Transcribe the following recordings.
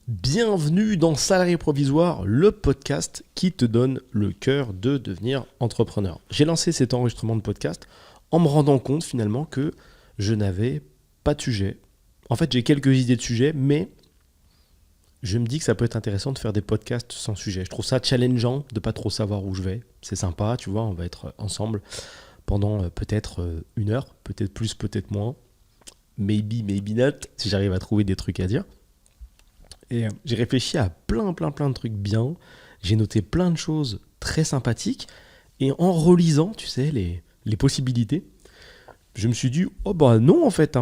Bienvenue dans Salarié Provisoire, le podcast qui te donne le cœur de devenir entrepreneur. J'ai lancé cet enregistrement de podcast en me rendant compte finalement que je n'avais pas de sujet. En fait, j'ai quelques idées de sujets, mais je me dis que ça peut être intéressant de faire des podcasts sans sujet. Je trouve ça challengeant de pas trop savoir où je vais. C'est sympa, tu vois, on va être ensemble pendant peut-être une heure, peut-être plus, peut-être moins. Maybe, maybe not, si j'arrive à trouver des trucs à dire. Et j'ai réfléchi à plein de trucs bien. J'ai noté plein de choses très sympathiques. Et en relisant, tu sais, les possibilités, je me suis dit, oh bah non en fait.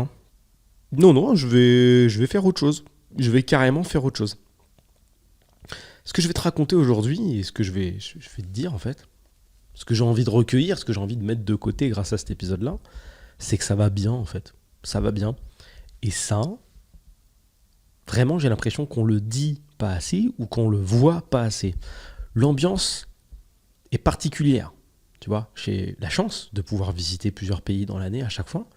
Non, je vais faire autre chose. Je vais carrément faire autre chose. Ce que je vais te raconter aujourd'hui et ce que je vais te dire en fait, ce que j'ai envie de recueillir, ce que j'ai envie de mettre de côté grâce à cet épisode-là, c'est que ça va bien en fait. Ça va bien. Et ça, vraiment, j'ai l'impression qu'on le dit pas assez ou qu'on le voit pas assez. L'ambiance est particulière. Tu vois, j'ai la chance de pouvoir visiter plusieurs pays dans l'année à chaque fois.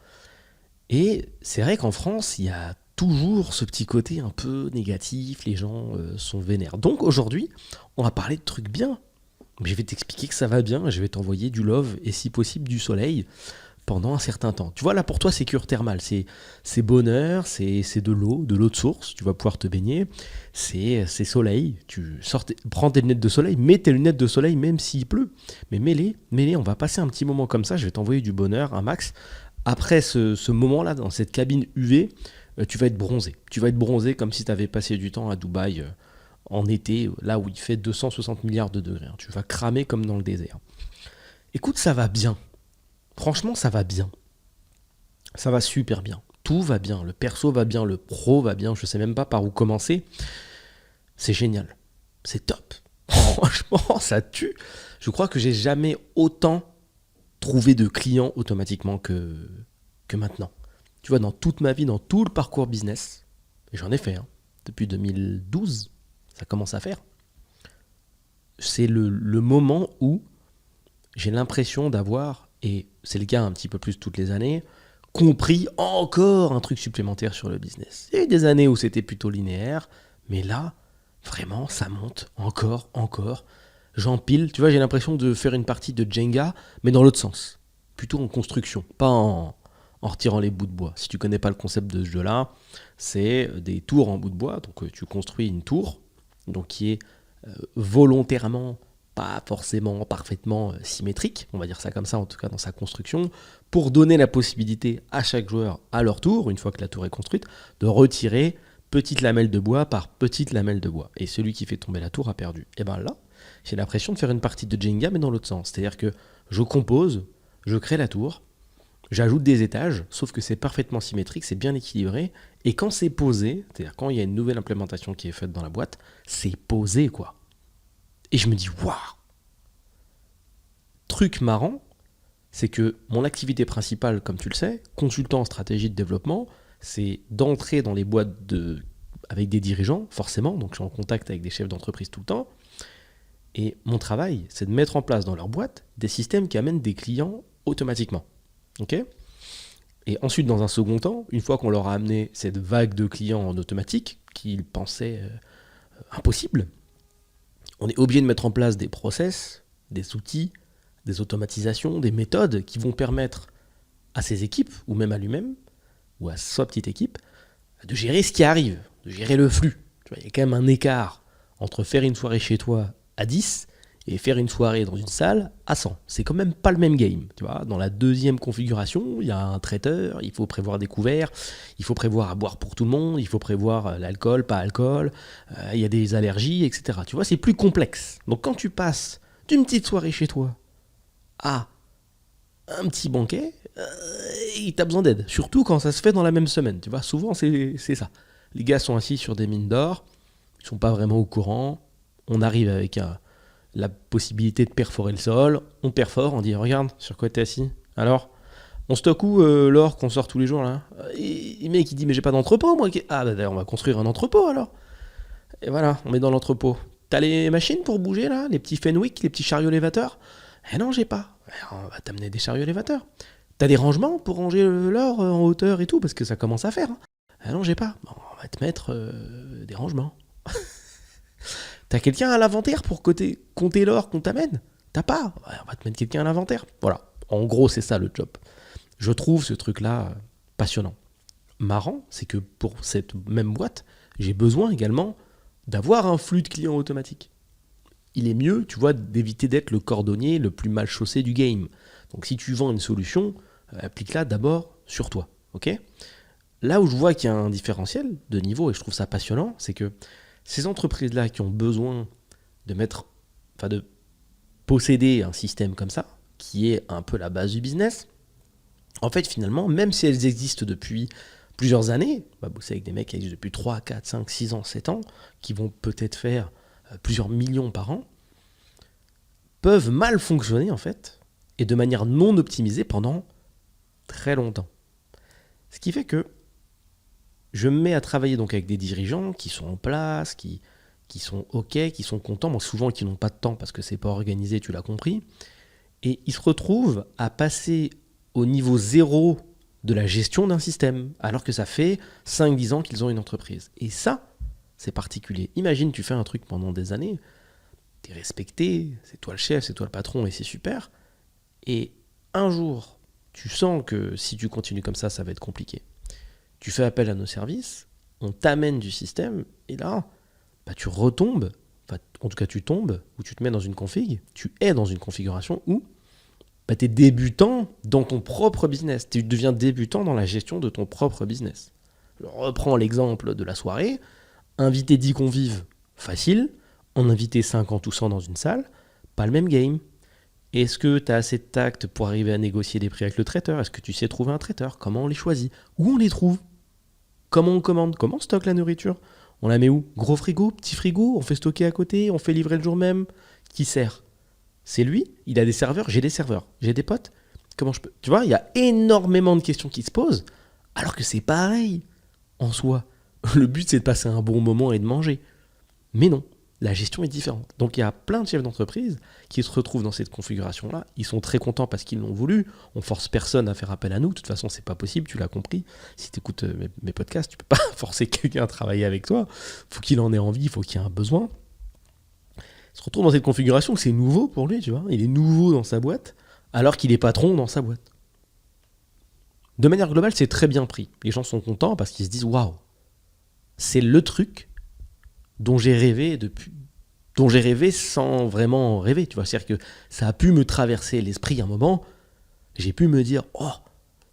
Et c'est vrai qu'en France, il y a toujours ce petit côté un peu négatif, les gens sont vénères. Donc aujourd'hui, on va parler de trucs bien. Mais je vais t'expliquer que ça va bien, je vais t'envoyer du love et si possible du soleil pendant un certain temps. Tu vois, là pour toi, c'est cure thermale, c'est bonheur, c'est de l'eau de source, tu vas pouvoir te baigner, c'est soleil, prends tes lunettes de soleil, mets tes lunettes de soleil même s'il pleut, mais mets-les, on va passer un petit moment comme ça, je vais t'envoyer du bonheur, un max. Après ce moment-là, dans cette cabine UV, tu vas être bronzé comme si tu avais passé du temps à Dubaï en été, là où il fait 260 milliards de degrés. Tu vas cramer comme dans le désert. Écoute, ça va bien. Franchement, ça va bien. Ça va super bien. Tout va bien. Le perso va bien, le pro va bien. Je sais même pas par où commencer. C'est génial. C'est top. Franchement, ça tue. Je crois que j'ai jamais autant trouvé de clients automatiquement que maintenant. Tu vois, dans toute ma vie, dans tout le parcours business, et j'en ai fait, depuis 2012, ça commence à faire. C'est le moment où j'ai l'impression d'avoir, et c'est le cas un petit peu plus toutes les années, compris encore un truc supplémentaire sur le business. Il y a eu des années où c'était plutôt linéaire, mais là, vraiment, ça monte encore. J'empile, tu vois, j'ai l'impression de faire une partie de Jenga, mais dans l'autre sens. Plutôt en construction, pas en retirant les bouts de bois. Si tu connais pas le concept de ce jeu-là, c'est des tours en bout de bois. Donc tu construis une tour, donc qui est volontairement pas forcément parfaitement symétrique, on va dire ça comme ça en tout cas dans sa construction, pour donner la possibilité à chaque joueur à leur tour, une fois que la tour est construite, de retirer petite lamelle de bois par petite lamelle de bois. Et celui qui fait tomber la tour a perdu. Et bien là, j'ai l'impression de faire une partie de Jenga mais dans l'autre sens. C'est-à-dire que je compose, je crée la tour, j'ajoute des étages, sauf que c'est parfaitement symétrique, c'est bien équilibré, et quand c'est posé, c'est-à-dire quand il y a une nouvelle implémentation qui est faite dans la boîte, c'est posé quoi. Et je me dis, waouh! Truc marrant, c'est que mon activité principale, comme tu le sais, consultant en stratégie de développement, c'est d'entrer dans les boîtes avec des dirigeants, forcément, donc je suis en contact avec des chefs d'entreprise tout le temps, et mon travail, c'est de mettre en place dans leur boîte des systèmes qui amènent des clients automatiquement. Ok ? Et ensuite, dans un second temps, une fois qu'on leur a amené cette vague de clients en automatique, qu'ils pensaient impossible, on est obligé de mettre en place des process, des outils, des automatisations, des méthodes qui vont permettre à ses équipes, ou même à lui-même, ou à sa petite équipe, de gérer ce qui arrive, de gérer le flux. Tu vois, il y a quand même un écart entre faire une soirée chez toi à 10 et faire une soirée dans une salle à 100. C'est quand même pas le même game. Tu vois. Dans la deuxième configuration, il y a un traiteur, il faut prévoir des couverts, il faut prévoir à boire pour tout le monde, il faut prévoir l'alcool, pas alcool, il y a des allergies, etc. Tu vois, c'est plus complexe. Donc quand tu passes d'une petite soirée chez toi à un petit banquet, t'as besoin d'aide. Surtout quand ça se fait dans la même semaine. Tu vois, souvent c'est ça. Les gars sont assis sur des mines d'or, ils sont pas vraiment au courant. On arrive avec la possibilité de perforer le sol, on perfore, on dit regarde sur quoi t'es assis. Alors, on stocke où l'or qu'on sort tous les jours là? Et le mec il dit mais j'ai pas d'entrepôt moi. Ah bah d'ailleurs on va construire un entrepôt alors. Et voilà, on met dans l'entrepôt. T'as les machines pour bouger là, les petits Fenwick, les petits chariots élévateurs? Eh non j'ai pas. On va t'amener des chariots élévateurs. T'as des rangements pour ranger l'or en hauteur et tout parce que ça commence à faire. Ah non j'ai pas. Bon, on va te mettre des rangements. T'as quelqu'un à l'inventaire pour compter l'or qu'on t'amène? T'as pas? Ouais, on va te mettre quelqu'un à l'inventaire. Voilà. En gros, c'est ça le job. Je trouve ce truc-là passionnant. Marrant, c'est que pour cette même boîte, j'ai besoin également d'avoir un flux de clients automatique. Il est mieux, tu vois, d'éviter d'être le cordonnier le plus mal chaussé du game. Donc si tu vends une solution, applique-la d'abord sur toi. Ok? Là où je vois qu'il y a un différentiel de niveau, et je trouve ça passionnant, c'est que ces entreprises-là qui ont besoin de posséder un système comme ça, qui est un peu la base du business, en fait, finalement, même si elles existent depuis plusieurs années, on va bosser avec des mecs qui existent depuis 3, 4, 5, 6 ans, 7 ans, qui vont peut-être faire plusieurs millions par an, peuvent mal fonctionner, en fait, et de manière non optimisée pendant très longtemps. Ce qui fait que je me mets à travailler donc avec des dirigeants qui sont en place, qui sont OK, qui sont contents, bon, souvent qui n'ont pas de temps parce que c'est pas organisé, tu l'as compris, et ils se retrouvent à passer au niveau zéro de la gestion d'un système, alors que ça fait 5-10 ans qu'ils ont une entreprise. Et ça, c'est particulier. Imagine, tu fais un truc pendant des années, t'es respecté, c'est toi le chef, c'est toi le patron, et c'est super, et un jour, tu sens que si tu continues comme ça va être compliqué. Tu fais appel à nos services, on t'amène du système, et là, tu retombes, en tout cas tu tombes, ou tu te mets dans une config, tu es dans une configuration où tu es débutant dans ton propre business. Tu deviens débutant dans la gestion de ton propre business. Je reprends l'exemple de la soirée. Inviter 10 convives, facile. En inviter 50 ou 100 dans une salle, pas le même game. Est-ce que tu as assez de tact pour arriver à négocier des prix avec le traiteur? Est-ce que tu sais trouver un traiteur? Comment on les choisit? Où on les trouve? Comment on commande? Comment on stocke la nourriture? On la met où? Gros frigo? Petit frigo? On fait stocker à côté? On fait livrer le jour même? Qui sert? C'est lui? Il a des serveurs? J'ai des serveurs. J'ai des potes? Comment je peux? Tu vois, il y a énormément de questions qui se posent, alors que c'est pareil en soi. Le but, c'est de passer un bon moment et de manger. Mais non, la gestion est différente. Donc il y a plein de chefs d'entreprise qui se retrouvent dans cette configuration-là. Ils sont très contents parce qu'ils l'ont voulu. On force personne à faire appel à nous. De toute façon, c'est pas possible, tu l'as compris. Si tu écoutes mes podcasts, tu peux pas forcer quelqu'un à travailler avec toi. Faut qu'il en ait envie, faut qu'il y ait un besoin. Il se retrouve dans cette configuration que c'est nouveau pour lui, tu vois. Il est nouveau dans sa boîte, alors qu'il est patron dans sa boîte. De manière globale, c'est très bien pris. Les gens sont contents parce qu'ils se disent « Waouh, c'est le truc dont j'ai rêvé sans vraiment rêver. » Tu vois, c'est-à-dire que ça a pu me traverser l'esprit un moment. J'ai pu me dire « Oh,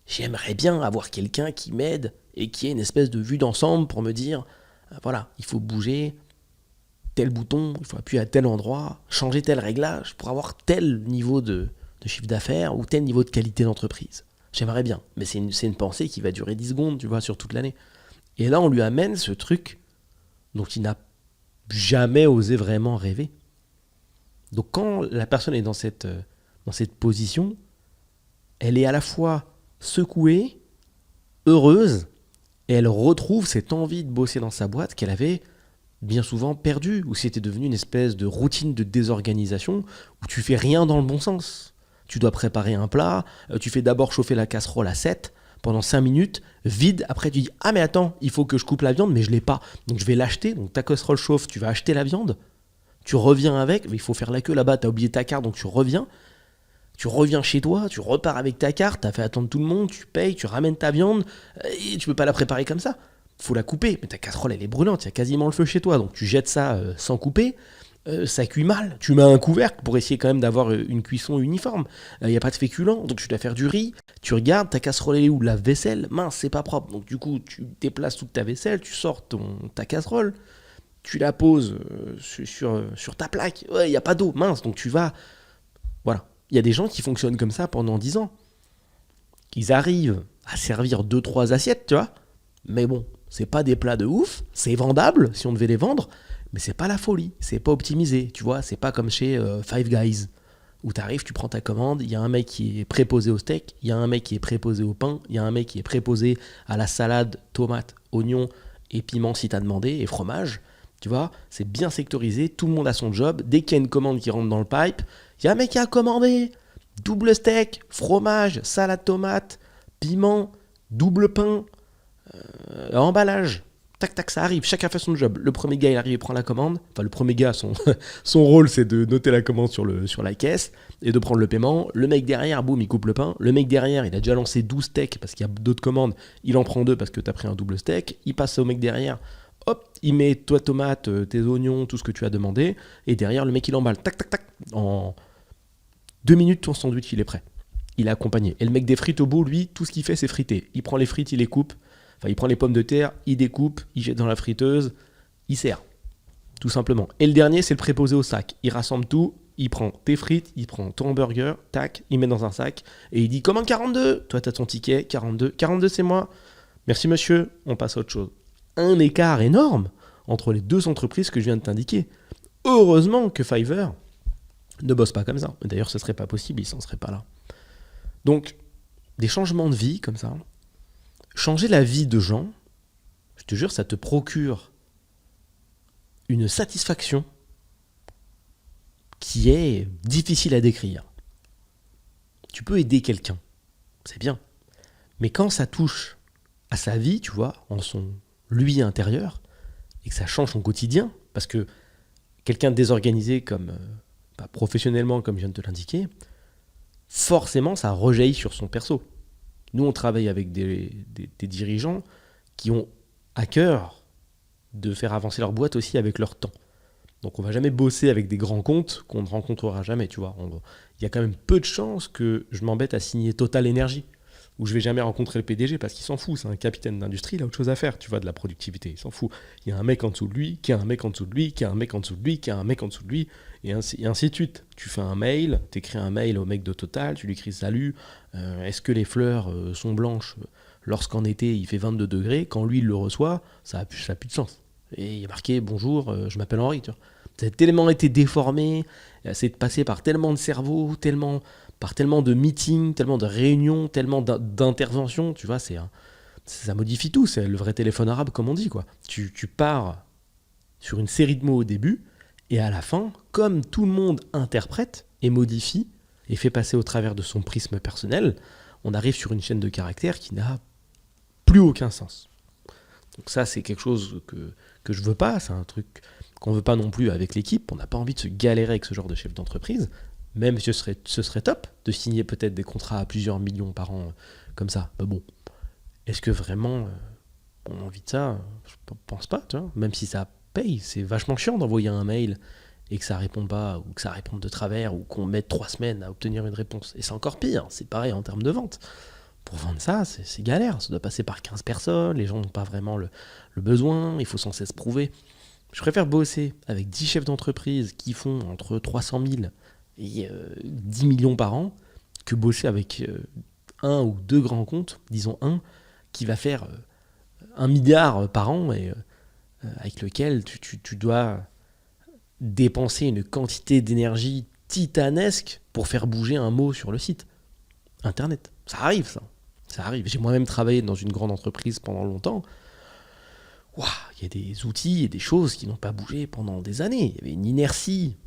j'aimerais bien avoir quelqu'un qui m'aide et qui ait une espèce de vue d'ensemble pour me dire « Voilà, il faut bouger tel bouton, il faut appuyer à tel endroit, changer tel réglage pour avoir tel niveau de chiffre d'affaires ou tel niveau de qualité d'entreprise. » J'aimerais bien, mais c'est une pensée qui va durer 10 secondes, tu vois, sur toute l'année. Et là, on lui amène ce truc dont il n'a jamais osé vraiment rêver. Donc quand la personne est dans cette position, elle est à la fois secouée, heureuse, et elle retrouve cette envie de bosser dans sa boîte qu'elle avait bien souvent perdue, où c'était devenu une espèce de routine de désorganisation, où tu fais rien dans le bon sens. Tu dois préparer un plat, tu fais d'abord chauffer la casserole à 7, pendant 5 minutes, vide, après tu dis « Ah mais attends, il faut que je coupe la viande, mais je l'ai pas, donc je vais l'acheter. » Donc ta casserole chauffe, tu vas acheter la viande, tu reviens avec, mais il faut faire la queue là-bas, t'as oublié ta carte, donc tu reviens chez toi, tu repars avec ta carte, t'as fait attendre tout le monde, tu payes, tu ramènes ta viande, et tu peux pas la préparer comme ça. Faut la couper, mais ta casserole elle est brûlante, il y a quasiment le feu chez toi, donc tu jettes ça sans couper, ça cuit mal, tu mets un couvercle pour essayer quand même d'avoir une cuisson uniforme, il n'y a pas de féculent, donc tu dois faire du riz, tu regardes, ta casserole elle est où, la vaisselle, mince c'est pas propre, donc du coup tu déplaces toute ta vaisselle, tu sors ta casserole, tu la poses sur ta plaque, ouais il n'y a pas d'eau, mince, donc tu vas, voilà, il y a des gens qui fonctionnent comme ça pendant 10 ans, ils arrivent à servir 2-3 assiettes, tu vois, mais bon, c'est pas des plats de ouf, c'est vendable si on devait les vendre, mais c'est pas la folie, c'est pas optimisé, tu vois, c'est pas comme chez Five Guys, où t'arrives, tu prends ta commande, il y a un mec qui est préposé au steak, il y a un mec qui est préposé au pain, il y a un mec qui est préposé à la salade, tomates, oignons et piments si t'as demandé, et fromage, tu vois, c'est bien sectorisé, tout le monde a son job, dès qu'il y a une commande qui rentre dans le pipe, il y a un mec qui a commandé, double steak, fromage, salade tomate, piment, double pain, emballage. tac, tac, ça arrive, chacun fait son job. Le premier gars, il arrive, il prend la commande. Enfin, le premier gars, son rôle, c'est de noter la commande sur la caisse et de prendre le paiement. Le mec derrière, boum, il coupe le pain. Le mec derrière, il a déjà lancé 12 steaks parce qu'il y a d'autres commandes. Il en prend 2 parce que tu as pris un double steak. Il passe au mec derrière. Hop, il met toi tomate, tes oignons, tout ce que tu as demandé. Et derrière, le mec, il emballe. Tac, tac, tac. En 2 minutes, ton sandwich, il est prêt. Il est accompagné. Et le mec des frites au bout, lui, tout ce qu'il fait, c'est friter. Il prend les frites, il les coupe. Enfin, il prend les pommes de terre, il découpe, il jette dans la friteuse, il sert. Tout simplement. Et le dernier, c'est le préposé au sac. Il rassemble tout, il prend tes frites, il prend ton hamburger, tac, il met dans un sac, et il dit « Commande 42 !» Toi, t'as ton ticket, 42. 42, c'est moi. Merci monsieur, on passe à autre chose. Un écart énorme entre les deux entreprises que je viens de t'indiquer. Heureusement que Fiverr ne bosse pas comme ça. D'ailleurs, ce serait pas possible, ils s'en seraient pas là. Donc, des changements de vie comme ça, changer la vie de gens, je te jure, ça te procure une satisfaction qui est difficile à décrire. Tu peux aider quelqu'un, c'est bien. Mais quand ça touche à sa vie, tu vois, en son lui intérieur, et que ça change son quotidien, parce que quelqu'un de désorganisé comme, professionnellement, comme je viens de te l'indiquer, forcément, ça rejaillit sur son perso. Nous, on travaille avec des dirigeants qui ont à cœur de faire avancer leur boîte aussi avec leur temps. Donc, on ne va jamais bosser avec des grands comptes qu'on ne rencontrera jamais, tu vois. Il y a quand même peu de chances que je m'embête à signer Total Energy, où je vais jamais rencontrer le PDG parce qu'il s'en fout. C'est un capitaine d'industrie, il a autre chose à faire, tu vois, de la productivité. Il s'en fout. Il y a un mec en dessous de lui, qui a un mec en dessous de lui, qui a un mec en dessous de lui, qui a un mec en dessous de lui, et ainsi de suite. Tu fais un mail, tu écris un mail au mec de Total, tu lui écris salut, est-ce que les fleurs sont blanches lorsqu'en été il fait 22 degrés, quand lui il le reçoit, ça a plus de sens. Et il y a marqué bonjour, je m'appelle Henri, tu vois. Ça a tellement été déformé, c'est passé par tellement de cerveaux, par tellement de meetings, tellement de réunions, tellement d'interventions, tu vois, ça modifie tout, c'est le vrai téléphone arabe comme on dit, quoi. Tu pars sur une série de mots au début, et à la fin, comme tout le monde interprète et modifie, et fait passer au travers de son prisme personnel, on arrive sur une chaîne de caractères qui n'a plus aucun sens. Donc ça, c'est quelque chose que je veux pas, c'est un truc qu'on veut pas non plus avec l'équipe, on n'a pas envie de se galérer avec ce genre de chef d'entreprise, même si ce serait top de signer peut-être des contrats à plusieurs millions par an comme ça. Mais bon, est-ce que vraiment on a envie de ça? Je pense pas, tu vois. Même si ça paye, c'est vachement chiant d'envoyer un mail et que ça réponde pas, ou que ça réponde de travers, ou qu'on mette 3 semaines à obtenir une réponse. Et c'est encore pire, c'est pareil en termes de vente. Pour vendre ça, c'est galère, ça doit passer par 15 personnes, les gens n'ont pas vraiment le besoin, il faut sans cesse prouver. Je préfère bosser avec 10 chefs d'entreprise qui font entre 300 000 et 10 millions par an, que bosser avec un ou deux grands comptes, disons un, qui va faire 1 milliard par an, et avec lequel tu dois dépenser une quantité d'énergie titanesque pour faire bouger un mot sur le site internet. Ça arrive, ça arrive. J'ai moi-même travaillé dans une grande entreprise pendant longtemps. Waouh, il y a des outils et des choses qui n'ont pas bougé pendant des années. Il y avait une inertie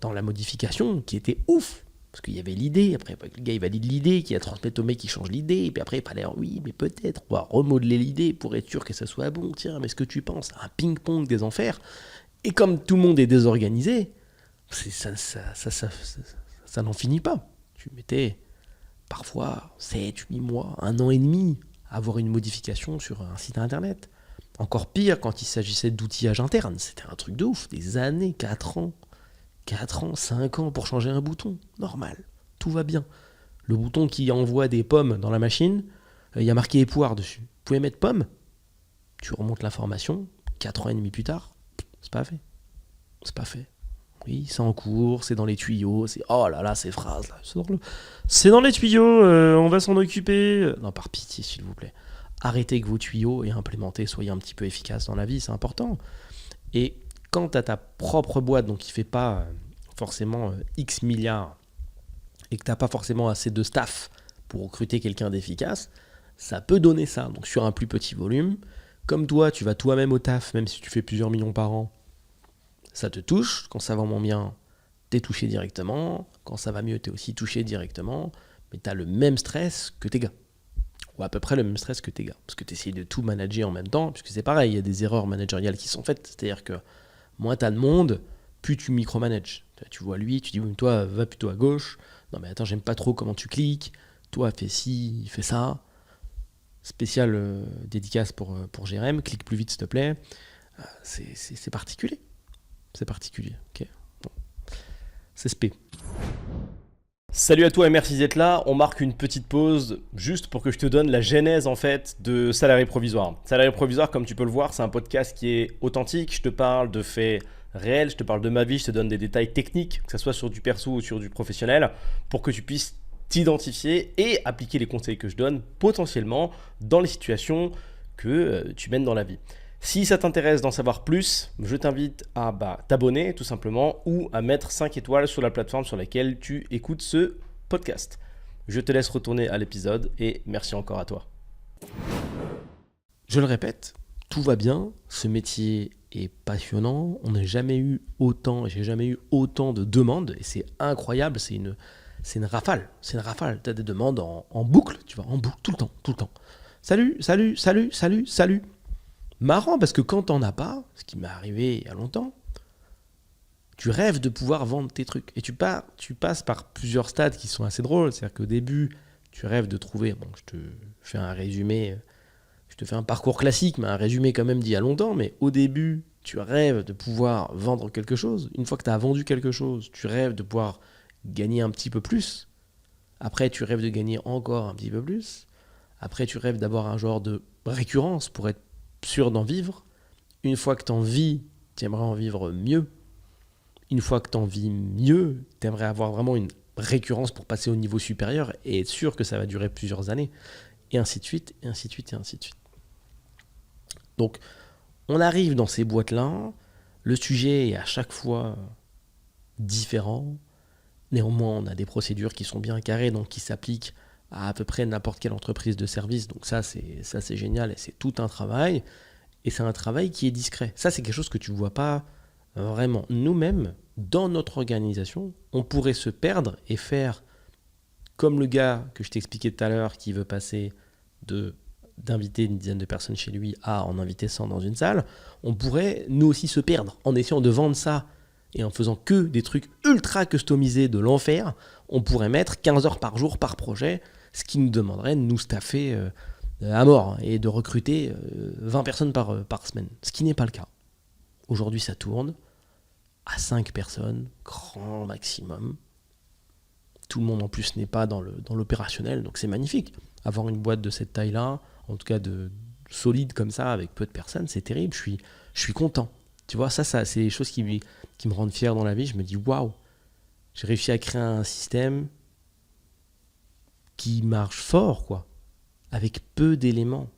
dans la modification qui était ouf. Parce qu'il y avait l'idée, après le gars il valide l'idée, qui a transmis au mec qui change l'idée, et puis après il fallait oui, mais peut-être on va remodeler l'idée pour être sûr que ça soit bon. Tiens, mais ce que tu penses, un ping-pong des enfers. Et comme tout le monde est désorganisé, ça n'en finit pas. Tu mettais parfois 7, 8 mois, 1 an et demi à avoir une modification sur un site internet. Encore pire quand il s'agissait d'outillage interne. C'était un truc de ouf. Des années, 4 ans, 5 ans pour changer un bouton. Normal, tout va bien. Le bouton qui envoie des pommes dans la machine, il y a marqué poire dessus. Vous pouvez mettre pomme, tu remontes l'information, 4 ans et demi plus tard, c'est pas fait. C'est pas fait. Oui, c'est en cours, c'est dans les tuyaux, oh là là, ces phrases là, c'est dans les tuyaux, on va s'en occuper. Non, par pitié, s'il vous plaît. Arrêtez avec vos tuyaux et implémentez, soyez un petit peu efficace dans la vie, c'est important. Et quand tu as ta propre boîte, donc qui ne fait pas forcément X milliards, et que tu n'as pas forcément assez de staff pour recruter quelqu'un d'efficace, ça peut donner ça. Donc sur un plus petit volume, comme toi, tu vas toi-même au taf, même si tu fais plusieurs millions par an, ça te touche. Quand ça va moins bien, t'es touché directement. Quand ça va mieux, t'es aussi touché directement. Mais t'as le même stress que tes gars. ou à peu près le même stress que tes gars. Parce que tu essayes de tout manager en même temps, puisque c'est pareil, il y a des erreurs managériales qui sont faites. C'est-à-dire que moins tu as de monde, plus tu micromanages. Tu vois lui, tu dis, oui, toi, va plutôt à gauche. Non, mais attends, j'aime pas trop comment tu cliques. Toi, fais ci, fais ça. Spécial dédicace pour Jérém, clique plus vite, s'il te plaît. C'est particulier. C'est particulier, ok. Bon. C'est spé. Salut à toi et merci d'être là. On marque une petite pause juste pour que je te donne la genèse en fait de Salarié Provisoire. Salarié Provisoire, comme tu peux le voir, c'est un podcast qui est authentique. Je te parle de faits réels, je te parle de ma vie, je te donne des détails techniques, que ce soit sur du perso ou sur du professionnel, pour que tu puisses t'identifier et appliquer les conseils que je donne potentiellement dans les situations que tu mènes dans la vie. Si ça t'intéresse d'en savoir plus, je t'invite à t'abonner tout simplement ou à mettre 5 étoiles sur la plateforme sur laquelle tu écoutes ce podcast. Je te laisse retourner à l'épisode et merci encore à toi. Je le répète, tout va bien, ce métier est passionnant, on n'a jamais eu autant, j'ai jamais eu autant de demandes et c'est incroyable, c'est une rafale, tu as des demandes en boucle, tu vois, en boucle, tout le temps. Salut. Marrant parce que quand t'en as pas, ce qui m'est arrivé il y a longtemps, tu rêves de pouvoir vendre tes trucs. Et tu passes par plusieurs stades qui sont assez drôles. C'est-à-dire qu'au début, tu rêves de trouver, bon, je te fais un résumé, je te fais un parcours classique, mais un résumé quand même d'il y a longtemps, mais au début, tu rêves de pouvoir vendre quelque chose. Une fois que tu as vendu quelque chose, tu rêves de pouvoir gagner un petit peu plus. Après, tu rêves de gagner encore un petit peu plus. Après, tu rêves d'avoir un genre de récurrence pour être sûr d'en vivre. Une fois que tu en vis, tu aimerais en vivre mieux. Une fois que tu en vis mieux, tu aimerais avoir vraiment une récurrence pour passer au niveau supérieur et être sûr que ça va durer plusieurs années. Et ainsi de suite, et ainsi de suite, et ainsi de suite. Donc, on arrive dans ces boîtes-là. Le sujet est à chaque fois différent. Néanmoins, on a des procédures qui sont bien carrées, donc qui s'appliquent à peu près n'importe quelle entreprise de service. Donc ça, c'est génial et c'est tout un travail. Et c'est un travail qui est discret. Ça, c'est quelque chose que tu ne vois pas vraiment. Nous-mêmes, dans notre organisation, on pourrait se perdre et faire comme le gars que je t'expliquais tout à l'heure qui veut passer d'inviter une dizaine de personnes chez lui à en inviter 100 dans une salle. On pourrait, nous aussi, se perdre en essayant de vendre ça et en faisant que des trucs ultra customisés de l'enfer. On pourrait mettre 15 heures par jour par projet, ce qui nous demanderait de nous staffer à mort et de recruter 20 personnes par semaine, ce qui n'est pas le cas. Aujourd'hui, ça tourne à 5 personnes, grand maximum. Tout le monde en plus n'est pas dans l'opérationnel, donc c'est magnifique. Avoir une boîte de cette taille-là, en tout cas de solide comme ça, avec peu de personnes, c'est terrible, je suis content. Tu vois, ça c'est des choses qui me rendent fier dans la vie. Je me dis, waouh, j'ai réussi à créer un système qui marche fort, quoi, avec peu d'éléments,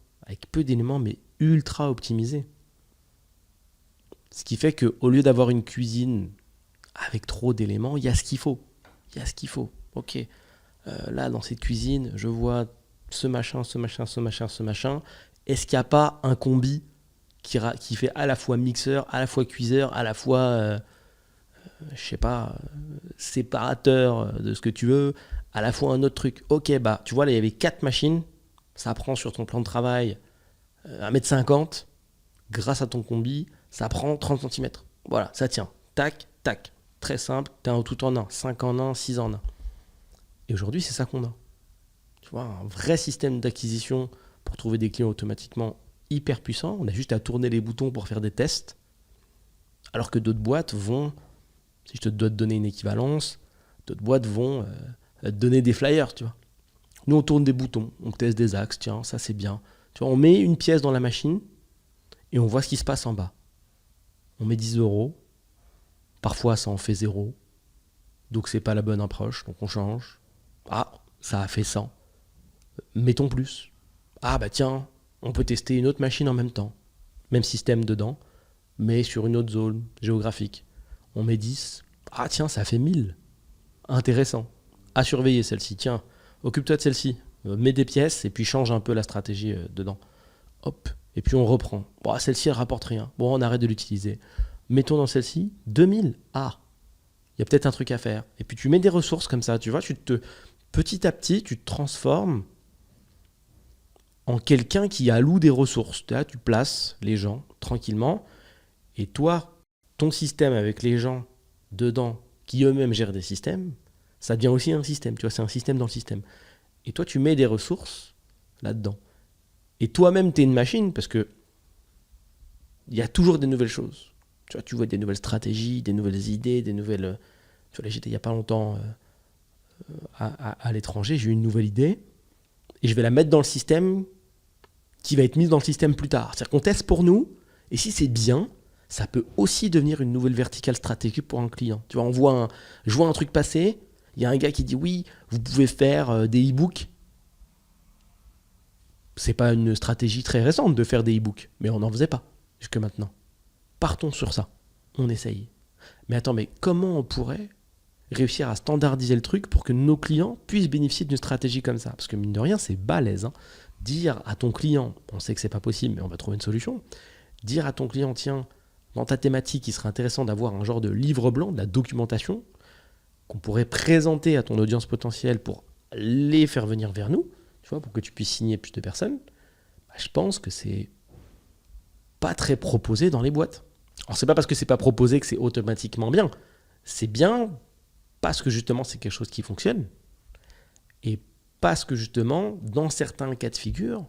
mais ultra optimisé. Ce qui fait qu'au lieu d'avoir une cuisine avec trop d'éléments, il y a ce qu'il faut. Ok, là, dans cette cuisine, je vois ce machin. Est-ce qu'il n'y a pas un combi qui fait à la fois mixeur, à la fois cuiseur, à la fois, séparateur de ce que tu veux, à la fois un autre truc. Ok, tu vois, là, il y avait 4 machines. Ça prend sur ton plan de travail 1m50. Grâce à ton combi, ça prend 30 cm. Voilà, ça tient. Tac, tac. Très simple. T'as un tout en un. 5 en 1, 6 en 1. Et aujourd'hui, c'est ça qu'on a. Tu vois, un vrai système d'acquisition pour trouver des clients automatiquement hyper puissant. On a juste à tourner les boutons pour faire des tests. Alors que d'autres boîtes vont, si je te dois te donner une équivalence, d'autres boîtes vont te donner des flyers, tu vois. Nous, on tourne des boutons, on teste des axes, tiens, ça c'est bien. Tu vois, on met une pièce dans la machine et on voit ce qui se passe en bas. On met 10 €, parfois ça en fait 0, donc c'est pas la bonne approche, donc on change. Ah, ça a fait 100. Mettons plus. Ah tiens, on peut tester une autre machine en même temps. Même système dedans, mais sur une autre zone géographique. On met 10. Ah tiens, ça fait 1000. Intéressant. À surveiller celle-ci. Tiens, occupe-toi de celle-ci. Mets des pièces et puis change un peu la stratégie dedans. Hop. Et puis on reprend. Bon, celle-ci, elle rapporte rien. Bon, on arrête de l'utiliser. Mettons dans celle-ci 2000. Ah, il y a peut-être un truc à faire. Et puis tu mets des ressources comme ça. Tu vois, petit à petit, tu te transformes en quelqu'un qui alloue des ressources. Là, tu places les gens tranquillement, et toi, ton système avec les gens dedans, qui eux-mêmes gèrent des systèmes, ça devient aussi un système, tu vois, c'est un système dans le système. Et toi, tu mets des ressources là-dedans. Et toi-même, tu es une machine, parce que il y a toujours des nouvelles choses. Tu vois des nouvelles stratégies, des nouvelles idées, des nouvelles... Tu vois, là, j'étais il n'y a pas longtemps à l'étranger, j'ai eu une nouvelle idée, et je vais la mettre dans le système qui va être mise dans le système plus tard. C'est-à-dire qu'on teste pour nous, et si c'est bien, ça peut aussi devenir une nouvelle verticale stratégique pour un client. Tu vois, je vois un truc passer, il y a un gars qui dit oui, vous pouvez faire des e-books. C'est pas une stratégie très récente de faire des e-books, mais on n'en faisait pas jusque maintenant. Partons sur ça, on essaye. Mais attends, mais comment on pourrait réussir à standardiser le truc pour que nos clients puissent bénéficier d'une stratégie comme ça? Parce que mine de rien, c'est balèze. Dire à ton client, on sait que c'est pas possible, mais on va trouver une solution. Dire à ton client, tiens, dans ta thématique, il serait intéressant d'avoir un genre de livre blanc, de la documentation, qu'on pourrait présenter à ton audience potentielle pour les faire venir vers nous, tu vois, pour que tu puisses signer plus de personnes. Je pense que c'est pas très proposé dans les boîtes. Alors c'est pas parce que c'est pas proposé que c'est automatiquement bien. C'est bien parce que justement c'est quelque chose qui fonctionne, et parce que justement dans certains cas de figure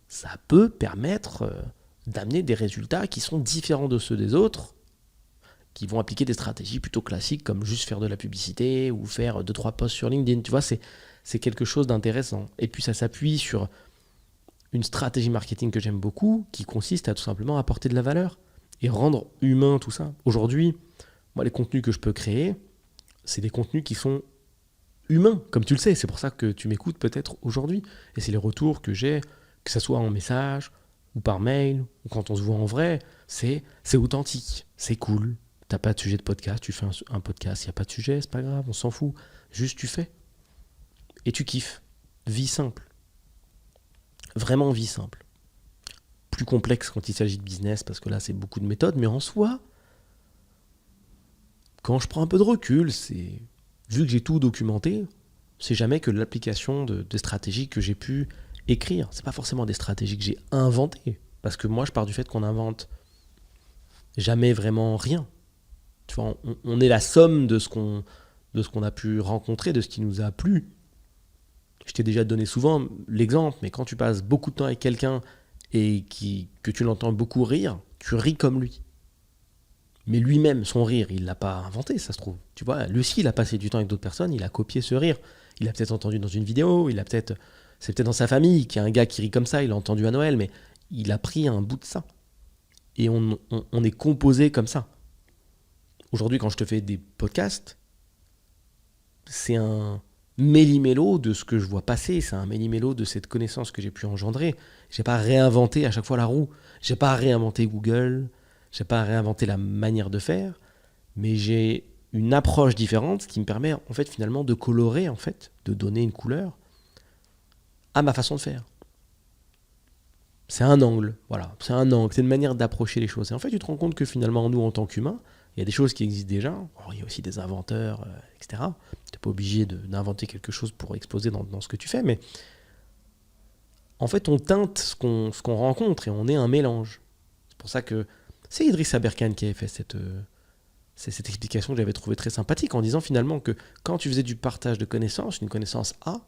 ça peut permettre d'amener des résultats qui sont différents de ceux des autres, qui vont appliquer des stratégies plutôt classiques comme juste faire de la publicité ou faire 2-3 posts sur LinkedIn. Tu vois, c'est quelque chose d'intéressant. Et puis ça s'appuie sur une stratégie marketing que j'aime beaucoup, qui consiste à tout simplement apporter de la valeur et rendre humain tout ça. Aujourd'hui, moi les contenus que je peux créer, c'est des contenus qui sont humains, comme tu le sais. C'est pour ça que tu m'écoutes peut-être aujourd'hui. Et c'est les retours que j'ai, que ce soit en message, ou par mail, ou quand on se voit en vrai, c'est authentique, c'est cool. T'as pas de sujet de podcast, tu fais un podcast, il n'y a pas de sujet, c'est pas grave, on s'en fout. Juste tu fais. Et tu kiffes. Vie simple. Vraiment vie simple. Plus complexe quand il s'agit de business, parce que là c'est beaucoup de méthodes, mais en soi, quand je prends un peu de recul, c'est... Vu que j'ai tout documenté, c'est jamais que l'application de stratégies que j'ai pu écrire. C'est pas forcément des stratégies que j'ai inventées. Parce que moi, je pars du fait qu'on invente jamais vraiment rien. Tu vois, on est la somme de ce qu'on a pu rencontrer, de ce qui nous a plu. Je t'ai déjà donné souvent l'exemple, mais quand tu passes beaucoup de temps avec quelqu'un et que tu l'entends beaucoup rire, tu ris comme lui. Mais lui-même, son rire, il ne l'a pas inventé, ça se trouve. Tu vois, lui aussi, il a passé du temps avec d'autres personnes, il a copié ce rire. Il l'a peut-être entendu dans une vidéo, c'est peut-être dans sa famille, qu'il y a un gars qui rit comme ça, il l'a entendu à Noël, mais il a pris un bout de ça. Et on est composé comme ça. Aujourd'hui, quand je te fais des podcasts, c'est un méli-mélo de ce que je vois passer, c'est un méli-mélo de cette connaissance que j'ai pu engendrer. Je n'ai pas réinventé à chaque fois la roue, je n'ai pas réinventé Google, je n'ai pas réinventé la manière de faire, mais j'ai une approche différente qui me permet en fait finalement de colorer, en fait, de donner une couleur à ma façon de faire. C'est un angle, voilà, c'est un angle, c'est une manière d'approcher les choses. Et en fait, tu te rends compte que finalement, nous, en tant qu'humains, il y a des choses qui existent déjà. Alors, il y a aussi des inventeurs, etc. Tu n'es pas obligé d'inventer quelque chose pour exploser dans ce que tu fais, mais en fait, on teinte ce qu'on rencontre et on est un mélange. C'est pour ça que c'est Idriss Aberkan qui avait fait cette explication que j'avais trouvée très sympathique en disant finalement que quand tu faisais du partage de connaissances, une connaissance A,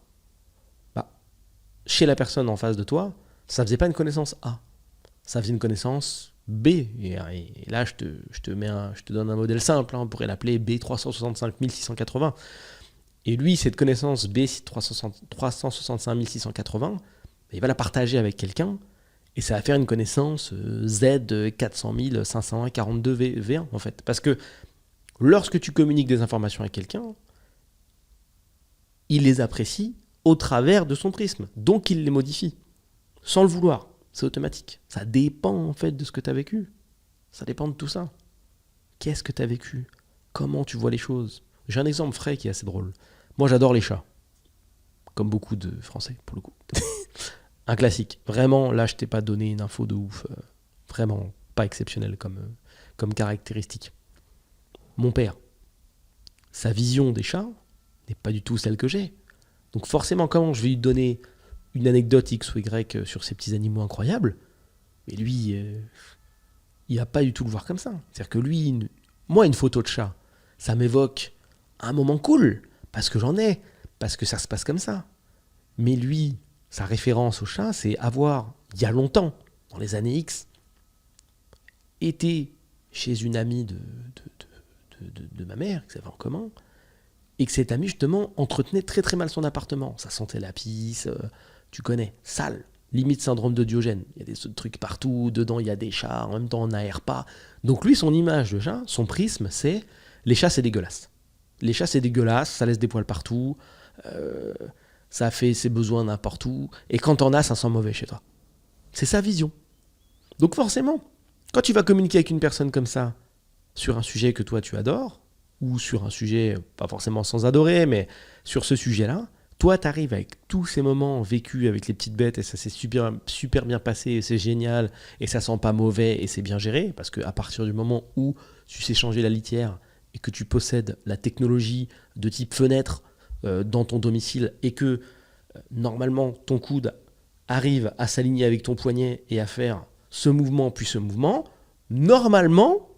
chez la personne en face de toi, ça faisait pas une connaissance A, ça faisait une connaissance B. Et là, je te donne un modèle simple, on pourrait l'appeler B365 680. Et lui, cette connaissance B365 680, il va la partager avec quelqu'un, et ça va faire une connaissance Z 400 542 V1, en fait. Parce que lorsque tu communiques des informations à quelqu'un, il les apprécie au travers de son prisme. Donc il les modifie, sans le vouloir. C'est automatique. Ça dépend en fait de ce que tu as vécu. Ça dépend de tout ça. Qu'est-ce que tu as vécu? Comment tu vois les choses? J'ai un exemple frais qui est assez drôle. Moi j'adore les chats. Comme beaucoup de Français, pour le coup. Un classique. Vraiment, là je t'ai pas donné une info de ouf. Vraiment pas exceptionnelle comme caractéristique. Mon père, sa vision des chats n'est pas du tout celle que j'ai. Donc forcément, comment je vais lui donner une anecdote X ou Y sur ces petits animaux incroyables, mais lui, il va pas du tout le voir comme ça. C'est-à-dire que lui, moi, une photo de chat, ça m'évoque un moment cool, parce que j'en ai, parce que ça se passe comme ça. Mais lui, sa référence au chat, c'est avoir, il y a longtemps, dans les années X, été chez une amie de ma mère, qu'ils avaient en commun, et que cette amie, justement, entretenait très très mal son appartement. Ça sentait la pisse, tu connais, sale, limite syndrome de Diogène. Il y a des trucs partout, dedans il y a des chats, en même temps on n'aère pas. Donc lui, son image de chat, son prisme, c'est les chats c'est dégueulasse. Les chats c'est dégueulasse, ça laisse des poils partout, ça fait ses besoins n'importe où, et quand t'en as, ça sent mauvais chez toi. C'est sa vision. Donc forcément, quand tu vas communiquer avec une personne comme ça, sur un sujet que toi tu adores, ou sur un sujet, pas forcément sans adorer, mais sur ce sujet-là, toi tu arrives avec tous ces moments vécus avec les petites bêtes, et ça s'est super, super bien passé, et c'est génial, et ça sent pas mauvais, et c'est bien géré, parce qu'à partir du moment où tu sais changer la litière, et que tu possèdes la technologie de type fenêtre dans ton domicile, et que normalement ton coude arrive à s'aligner avec ton poignet et à faire ce mouvement puis ce mouvement, normalement,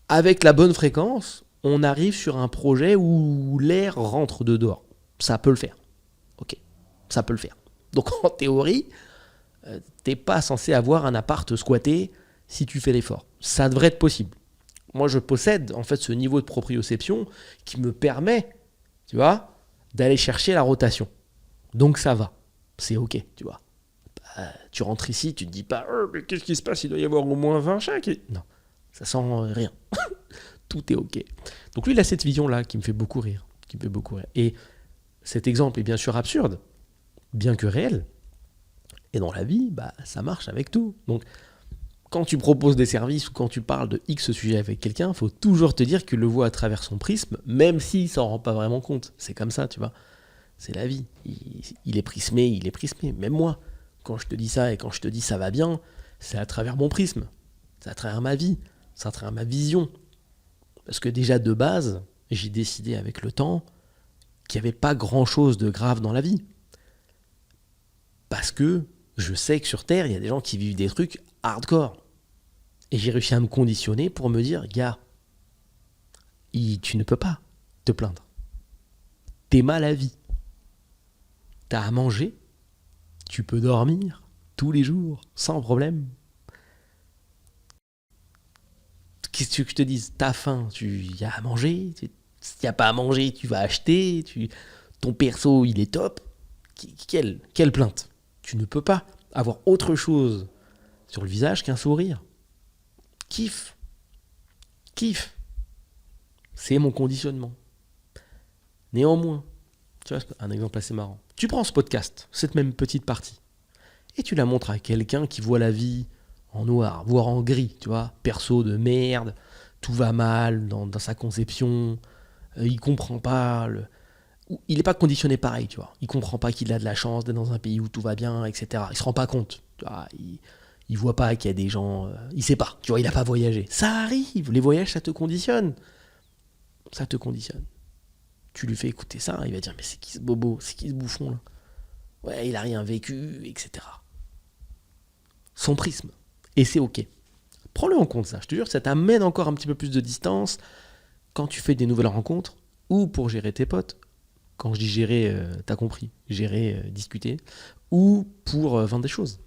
avec la bonne fréquence, on arrive sur un projet où l'air rentre de dehors. Ça peut le faire. Ok, ça peut le faire. Donc en théorie, t'es pas censé avoir un appart squatté si tu fais l'effort. Ça devrait être possible. Moi, je possède en fait ce niveau de proprioception qui me permet, tu vois, d'aller chercher la rotation. Donc ça va, c'est ok, tu vois. Tu rentres ici, tu te dis pas, oh, mais qu'est-ce qui se passe, il doit y avoir au moins 20 chats qui... Non, ça sent rien. Tout est ok. Donc lui, il a cette vision-là qui me fait beaucoup rire. Et cet exemple est bien sûr absurde, bien que réel. Et dans la vie, bah, ça marche avec tout. Donc, quand tu proposes des services ou quand tu parles de X sujet avec quelqu'un, il faut toujours te dire qu'il le voit à travers son prisme, même s'il s'en rend pas vraiment compte. C'est comme ça, tu vois. C'est la vie. Il est prismé. Même moi, quand je te dis ça et quand je te dis ça va bien, c'est à travers mon prisme. C'est à travers ma vie. C'est à travers ma vision. Parce que déjà de base, j'ai décidé avec le temps qu'il n'y avait pas grand-chose de grave dans la vie. Parce que je sais que sur Terre, il y a des gens qui vivent des trucs hardcore. Et j'ai réussi à me conditionner pour me dire, gars, tu ne peux pas te plaindre. T'es mal à vie. T'as à manger, tu peux dormir tous les jours, sans problème. Qu'est-ce que je te dise? T'as faim, il y a à manger. S'il n'y a pas à manger, tu vas acheter. Ton perso, il est top. Quelle plainte? Tu ne peux pas avoir autre chose sur le visage qu'un sourire. Kiffe. C'est mon conditionnement. Néanmoins, tu vois, un exemple assez marrant. Tu prends ce podcast, cette même petite partie, et tu la montres à quelqu'un qui voit la vie en noir, voire en gris, tu vois, perso de merde, tout va mal dans sa conception, il comprend pas, il n'est pas conditionné pareil, tu vois, il comprend pas qu'il a de la chance d'être dans un pays où tout va bien, etc. Il se rend pas compte, tu vois, il voit pas qu'il y a des gens, il sait pas, tu vois, il a pas voyagé. Ça arrive, les voyages, ça te conditionne. Tu lui fais écouter ça, il va dire, mais c'est qui ce bobo, c'est qui ce bouffon là? Ouais, il a rien vécu, etc. Son prisme. Et c'est ok. Prends-le en compte ça, je te jure que ça t'amène encore un petit peu plus de distance quand tu fais des nouvelles rencontres ou pour gérer tes potes. Quand je dis gérer, t'as compris, gérer, discuter, ou pour vendre des choses.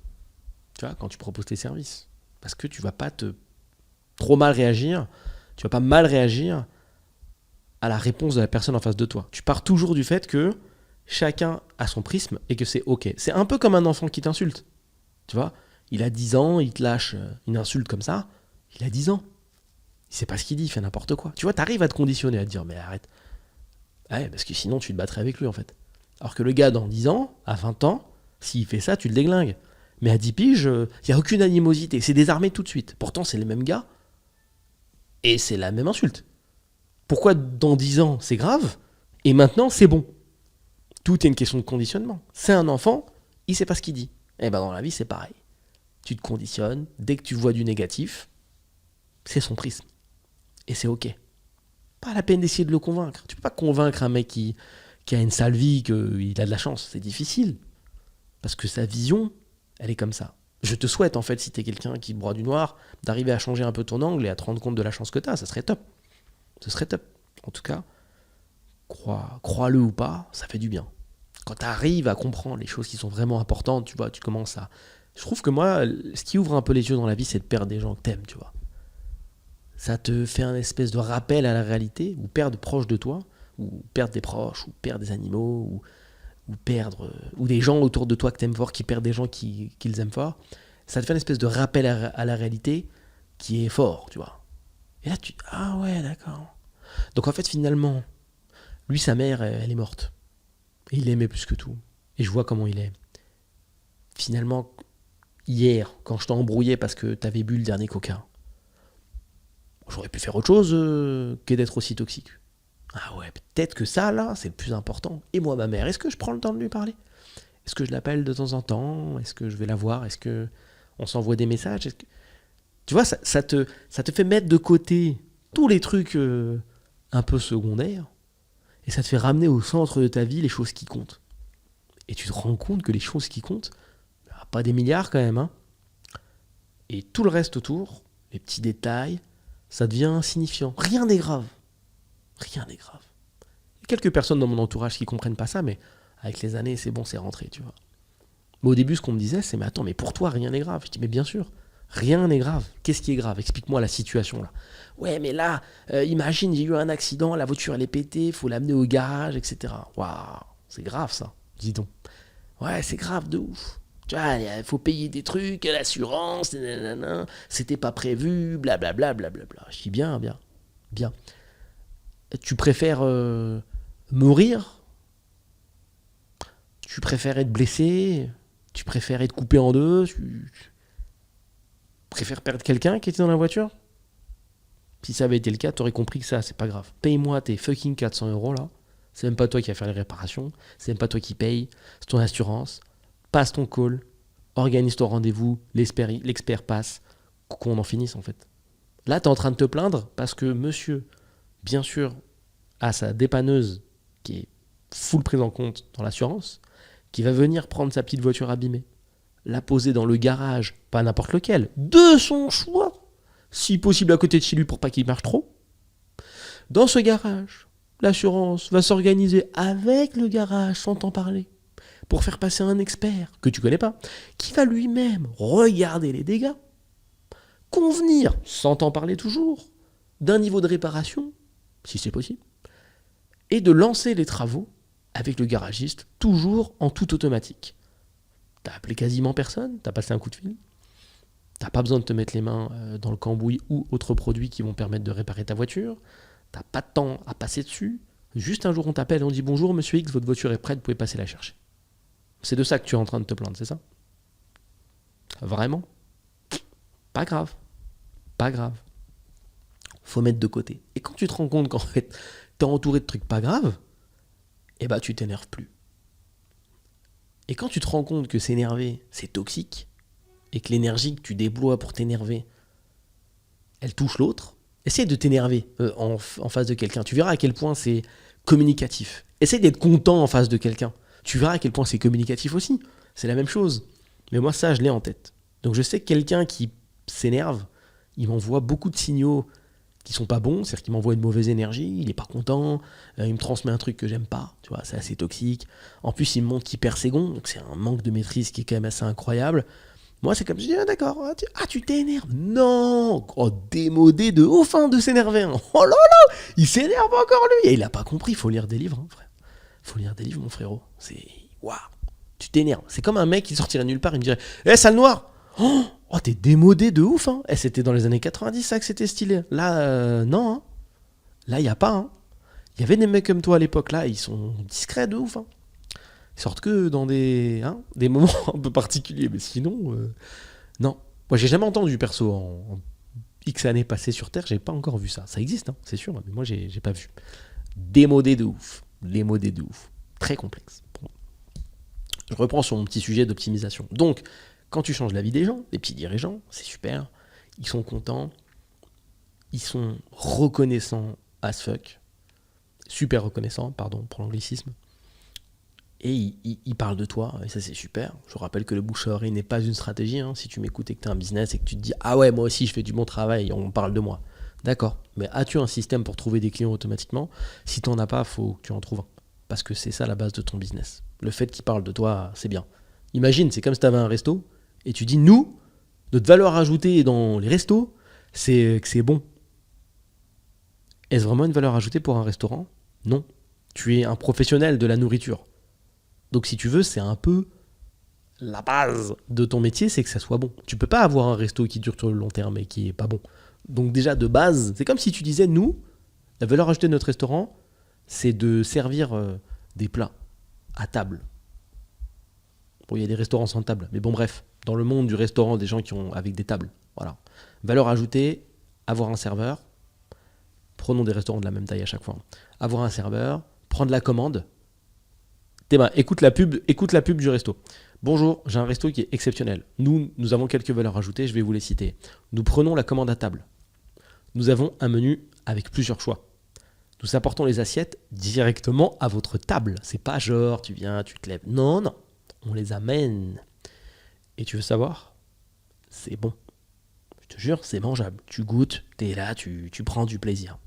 Tu vois, quand tu proposes tes services. Parce que tu vas pas trop mal réagir, tu vas pas mal réagir à la réponse de la personne en face de toi. Tu pars toujours du fait que chacun a son prisme et que c'est ok. C'est un peu comme un enfant qui t'insulte. Tu vois, il a 10 ans, il te lâche une insulte comme ça, il a 10 ans. Il sait pas ce qu'il dit, il fait n'importe quoi. Tu vois, t'arrives à te conditionner, à te dire, mais arrête. Ouais, parce que sinon tu te battrais avec lui en fait. Alors que le gars dans 10 ans, à 20 ans, s'il fait ça, tu le déglingues. Mais à 10 piges, il n'y a aucune animosité. C'est désarmé tout de suite. Pourtant, c'est les mêmes gars. Et c'est la même insulte. Pourquoi dans 10 ans, c'est grave et maintenant, c'est bon? Tout est une question de conditionnement. C'est un enfant, il sait pas ce qu'il dit. Et ben dans la vie, c'est pareil. Tu te conditionnes, dès que tu vois du négatif, c'est son prisme. Et c'est ok. Pas la peine d'essayer de le convaincre. Tu peux pas convaincre un mec qui a une sale vie, qu'il a de la chance. C'est difficile. Parce que sa vision, elle est comme ça. Je te souhaite, en fait, si t'es quelqu'un qui broie du noir, d'arriver à changer un peu ton angle et à te rendre compte de la chance que t'as. Ça serait top. Ce serait top. En tout cas, crois-le ou pas, ça fait du bien. Quand t'arrives à comprendre les choses qui sont vraiment importantes, tu vois, tu commences à... Je trouve que moi, ce qui ouvre un peu les yeux dans la vie, c'est de perdre des gens que t'aimes, tu vois. Ça te fait un espèce de rappel à la réalité, ou perdre proche de toi, ou perdre des proches, ou perdre des animaux, ou perdre... ou des gens autour de toi que t'aimes fort, qui perdent des gens qu'ils aiment fort. Ça te fait une espèce de rappel à la réalité qui est fort, tu vois. Et là, ah ouais, d'accord. Donc en fait, finalement, lui, sa mère, elle est morte. Et il l'aimait plus que tout. Et je vois comment il est. Finalement, hier, quand je t'ai embrouillé parce que t'avais bu le dernier coca, j'aurais pu faire autre chose que d'être aussi toxique. Ah ouais, peut-être que ça, là, c'est le plus important. Et moi, ma mère, est-ce que je prends le temps de lui parler? Est-ce que je l'appelle de temps en temps? Est-ce que je vais la voir? Est-ce que on s'envoie des messages? Tu vois, ça te fait mettre de côté tous les trucs un peu secondaires, et ça te fait ramener au centre de ta vie les choses qui comptent. Et tu te rends compte que les choses qui comptent, pas des milliards quand même, hein. Et tout le reste autour, les petits détails, ça devient insignifiant. Rien n'est grave. Rien n'est grave. Il y a quelques personnes dans mon entourage qui comprennent pas ça, mais avec les années, c'est bon, c'est rentré, tu vois. Mais au début, ce qu'on me disait, c'est mais attends, mais pour toi, rien n'est grave. Je dis mais bien sûr, rien n'est grave. Qu'est-ce qui est grave? Explique-moi la situation là. Ouais, mais là, imagine, j'ai eu un accident, la voiture elle est pétée, faut l'amener au garage, etc. Waouh, c'est grave ça, dis donc. Ouais, c'est grave de ouf. Tu vois, il faut payer des trucs, l'assurance, nanana, c'était pas prévu, blablabla, blablabla. Je dis bien, bien, bien. Tu préfères mourir? Tu préfères être blessé? Tu préfères être coupé en deux? Tu préfères perdre quelqu'un qui était dans la voiture? Si ça avait été le cas, t'aurais compris que ça, c'est pas grave. Paye-moi tes fucking 400 € là. C'est même pas toi qui vas faire les réparations. C'est même pas toi qui paye. C'est ton assurance. Passe ton call. Organise ton rendez-vous. L'expert passe. Qu'on en finisse en fait. Là, t'es en train de te plaindre parce que monsieur, bien sûr, a sa dépanneuse qui est full prise en compte dans l'assurance, qui va venir prendre sa petite voiture abîmée, la poser dans le garage, pas n'importe lequel, de son choix, si possible à côté de chez lui pour pas qu'il marche trop. Dans ce garage, l'assurance va s'organiser avec le garage sans t'en parler pour faire passer un expert que tu connais pas, qui va lui-même regarder les dégâts, convenir, sans t'en parler toujours, d'un niveau de réparation, si c'est possible, et de lancer les travaux avec le garagiste, toujours en tout automatique. T'as appelé quasiment personne, t'as passé un coup de fil, t'as pas besoin de te mettre les mains dans le cambouis ou autres produits qui vont permettre de réparer ta voiture, t'as pas de temps à passer dessus, juste un jour on t'appelle et on dit bonjour monsieur X, votre voiture est prête, vous pouvez passer la chercher. C'est de ça que tu es en train de te plaindre, c'est ça? Vraiment? Pas grave. Pas grave. Faut mettre de côté. Et quand tu te rends compte qu'en fait, t'es entouré de trucs pas graves, eh ben tu t'énerves plus. Et quand tu te rends compte que s'énerver, c'est toxique, et que l'énergie que tu déploies pour t'énerver, elle touche l'autre, essaye de t'énerver en face de quelqu'un. Tu verras à quel point c'est communicatif. Essaye d'être content en face de quelqu'un. Tu verras à quel point c'est communicatif aussi. C'est la même chose. Mais moi, ça, je l'ai en tête. Donc je sais que quelqu'un qui s'énerve, il m'envoie beaucoup de signaux qui sont pas bons, c'est-à-dire qu'il m'envoie une mauvaise énergie, il est pas content, il me transmet un truc que j'aime pas, tu vois, c'est assez toxique. En plus, il me montre qu'il perd ses gonds, donc c'est un manque de maîtrise qui est quand même assez incroyable. Moi, c'est comme je dis, ah, d'accord, tu t'énerves. Non, oh, démodé de ouf, hein, de s'énerver. Hein. Oh là là, il s'énerve encore lui. Et il a pas compris, il faut lire des livres, hein, frère. Faut lire des livres, mon frérot. C'est waouh, tu t'énerves. C'est comme un mec qui sortirait nulle part, il me dirait, sale noir. Oh, t'es démodé de ouf, hein. C'était dans les années 90, ça, que c'était stylé. Là, non, hein. Là, il y a pas, hein. Il y avait des mecs comme toi à l'époque, là, ils sont discrets de ouf, hein. Ils sortent que dans des moments un peu particuliers, mais sinon, non. Moi, j'ai jamais entendu, perso, en X années passées sur Terre, j'ai pas encore vu ça. Ça existe, hein, c'est sûr, mais moi, j'ai pas vu. Démodé de ouf. Démodé de ouf. Très complexe. Bon. Je reprends sur mon petit sujet d'optimisation. Donc, quand tu changes la vie des gens, des petits dirigeants, c'est super. Ils sont contents. Ils sont reconnaissants as fuck. Super reconnaissants, pardon pour l'anglicisme. et il parle de toi, et ça c'est super. Je rappelle que le bouche à oreille n'est pas une stratégie. Si tu m'écoutes et que tu as un business et que tu te dis « Ah ouais, moi aussi je fais du bon travail, on parle de moi ». D'accord, mais as-tu un système pour trouver des clients automatiquement? Si tu n'en as pas, il faut que tu en trouves un. Parce que c'est ça la base de ton business. Le fait qu'il parle de toi, c'est bien. Imagine, c'est comme si tu avais un resto et tu dis « Nous, notre valeur ajoutée dans les restos, c'est que c'est bon ». Est-ce vraiment une valeur ajoutée pour un restaurant? Non. Tu es un professionnel de la nourriture. Donc si tu veux, c'est un peu la base de ton métier, c'est que ça soit bon. Tu peux pas avoir un resto qui dure sur le long terme et qui est pas bon. Donc déjà de base, c'est comme si tu disais, nous, la valeur ajoutée de notre restaurant, c'est de servir des plats à table. Bon, il y a des restaurants sans table, mais bon bref, dans le monde du restaurant, des gens qui ont avec des tables. Voilà. Valeur ajoutée, avoir un serveur. Prenons des restaurants de la même taille à chaque fois. Avoir un serveur, prendre la commande. Écoute la pub du resto. Bonjour, j'ai un resto qui est exceptionnel. Nous avons quelques valeurs ajoutées, je vais vous les citer. Nous prenons la commande à table. Nous avons un menu avec plusieurs choix. Nous apportons les assiettes directement à votre table. C'est pas genre, tu viens, tu te lèves. Non, non, on les amène. Et tu veux savoir? C'est bon. Je te jure, c'est mangeable. Tu goûtes, t'es là, tu prends du plaisir.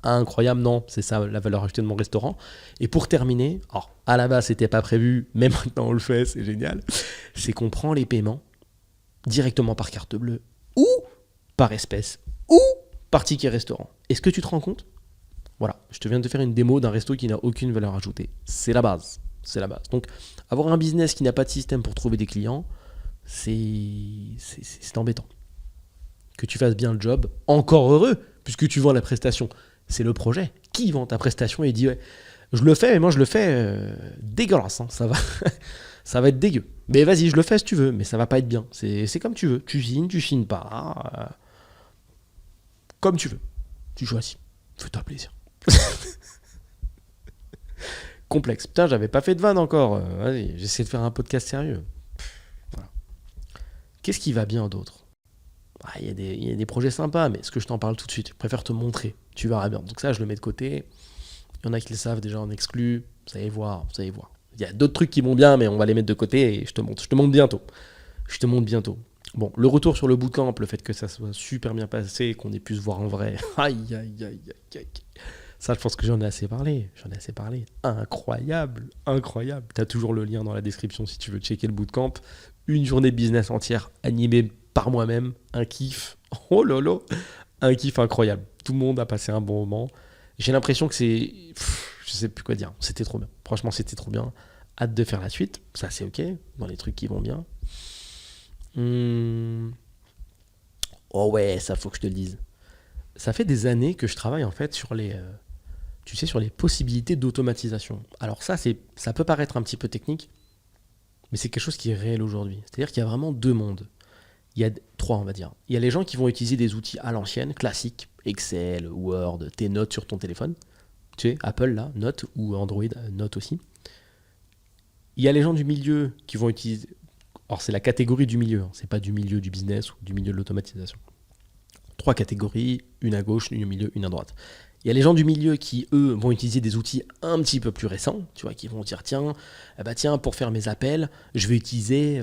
Incroyable, non, c'est ça la valeur ajoutée de mon restaurant. Et pour terminer, à la base c'était pas prévu, mais maintenant on le fait, c'est génial, c'est qu'on prend les paiements directement par carte bleue, ou par espèce, ou par ticket restaurant. Est-ce que tu te rends compte? Voilà, je te viens de faire une démo d'un resto qui n'a aucune valeur ajoutée. C'est la base, c'est la base. Donc avoir un business qui n'a pas de système pour trouver des clients, c'est embêtant. Que tu fasses bien le job, encore heureux, puisque tu vends la prestation. C'est le projet. Qui vend ta prestation et dit ouais, je le fais, mais moi je le fais dégueulasse, ça va, ça va être dégueu. Mais vas-y, je le fais si tu veux, mais ça va pas être bien. C'est comme tu veux. Tu signes pas. Comme tu veux. Tu choisis. Fais-toi plaisir. Complexe. Putain, j'avais pas fait de vanne encore. Vas-y, j'essaie de faire un podcast sérieux. Voilà. Qu'est-ce qui va bien d'autre? Il y a des projets sympas, mais est-ce que je t'en parle tout de suite? Je préfère te montrer, tu verras bien. Donc ça, je le mets de côté. Il y en a qui le savent déjà en exclu, vous allez voir. Il y a d'autres trucs qui vont bien, mais on va les mettre de côté et je te montre bientôt. Bon, le retour sur le bootcamp, le fait que ça soit super bien passé, qu'on ait pu se voir en vrai, aïe. Ça, je pense que j'en ai assez parlé. Incroyable. T'as toujours le lien dans la description si tu veux checker le bootcamp. Une journée de business entière animée par moi-même, un kiff, oh lolo, un kiff incroyable. Tout le monde a passé un bon moment. J'ai l'impression que je sais plus quoi dire. C'était trop bien. Franchement, c'était trop bien. Hâte de faire la suite. Ça, c'est ok. Dans les trucs qui vont bien. Oh ouais, ça faut que je te le dise. Ça fait des années que je travaille en fait sur sur les possibilités d'automatisation. Alors ça peut paraître un petit peu technique, mais c'est quelque chose qui est réel aujourd'hui. C'est-à-dire qu'il y a vraiment deux mondes. Il y a trois, on va dire. Il y a les gens qui vont utiliser des outils à l'ancienne, classiques, Excel, Word, tes notes sur ton téléphone. Tu sais, Apple, là, Notes, ou Android, Notes aussi. Il y a les gens du milieu qui vont utiliser... Alors, c'est la catégorie du milieu, c'est pas du milieu du business ou du milieu de l'automatisation. Trois catégories, une à gauche, une au milieu, une à droite. Il y a les gens du milieu qui, eux, vont utiliser des outils un petit peu plus récents, tu vois, qui vont dire, tiens, pour faire mes appels, je vais utiliser...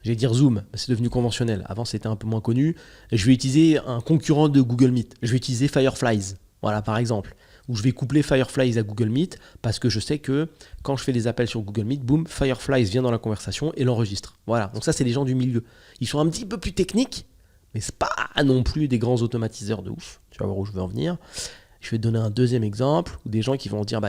Je vais dire Zoom, c'est devenu conventionnel. Avant, c'était un peu moins connu. Je vais utiliser un concurrent de Google Meet. Je vais utiliser Fireflies, voilà, par exemple. Ou je vais coupler Fireflies à Google Meet parce que je sais que quand je fais des appels sur Google Meet, boum, Fireflies vient dans la conversation et l'enregistre. Voilà, donc ça, c'est les gens du milieu. Ils sont un petit peu plus techniques, mais c'est pas non plus des grands automatiseurs de ouf. Tu vas voir où je veux en venir. Je vais te donner un deuxième exemple où des gens qui vont dire,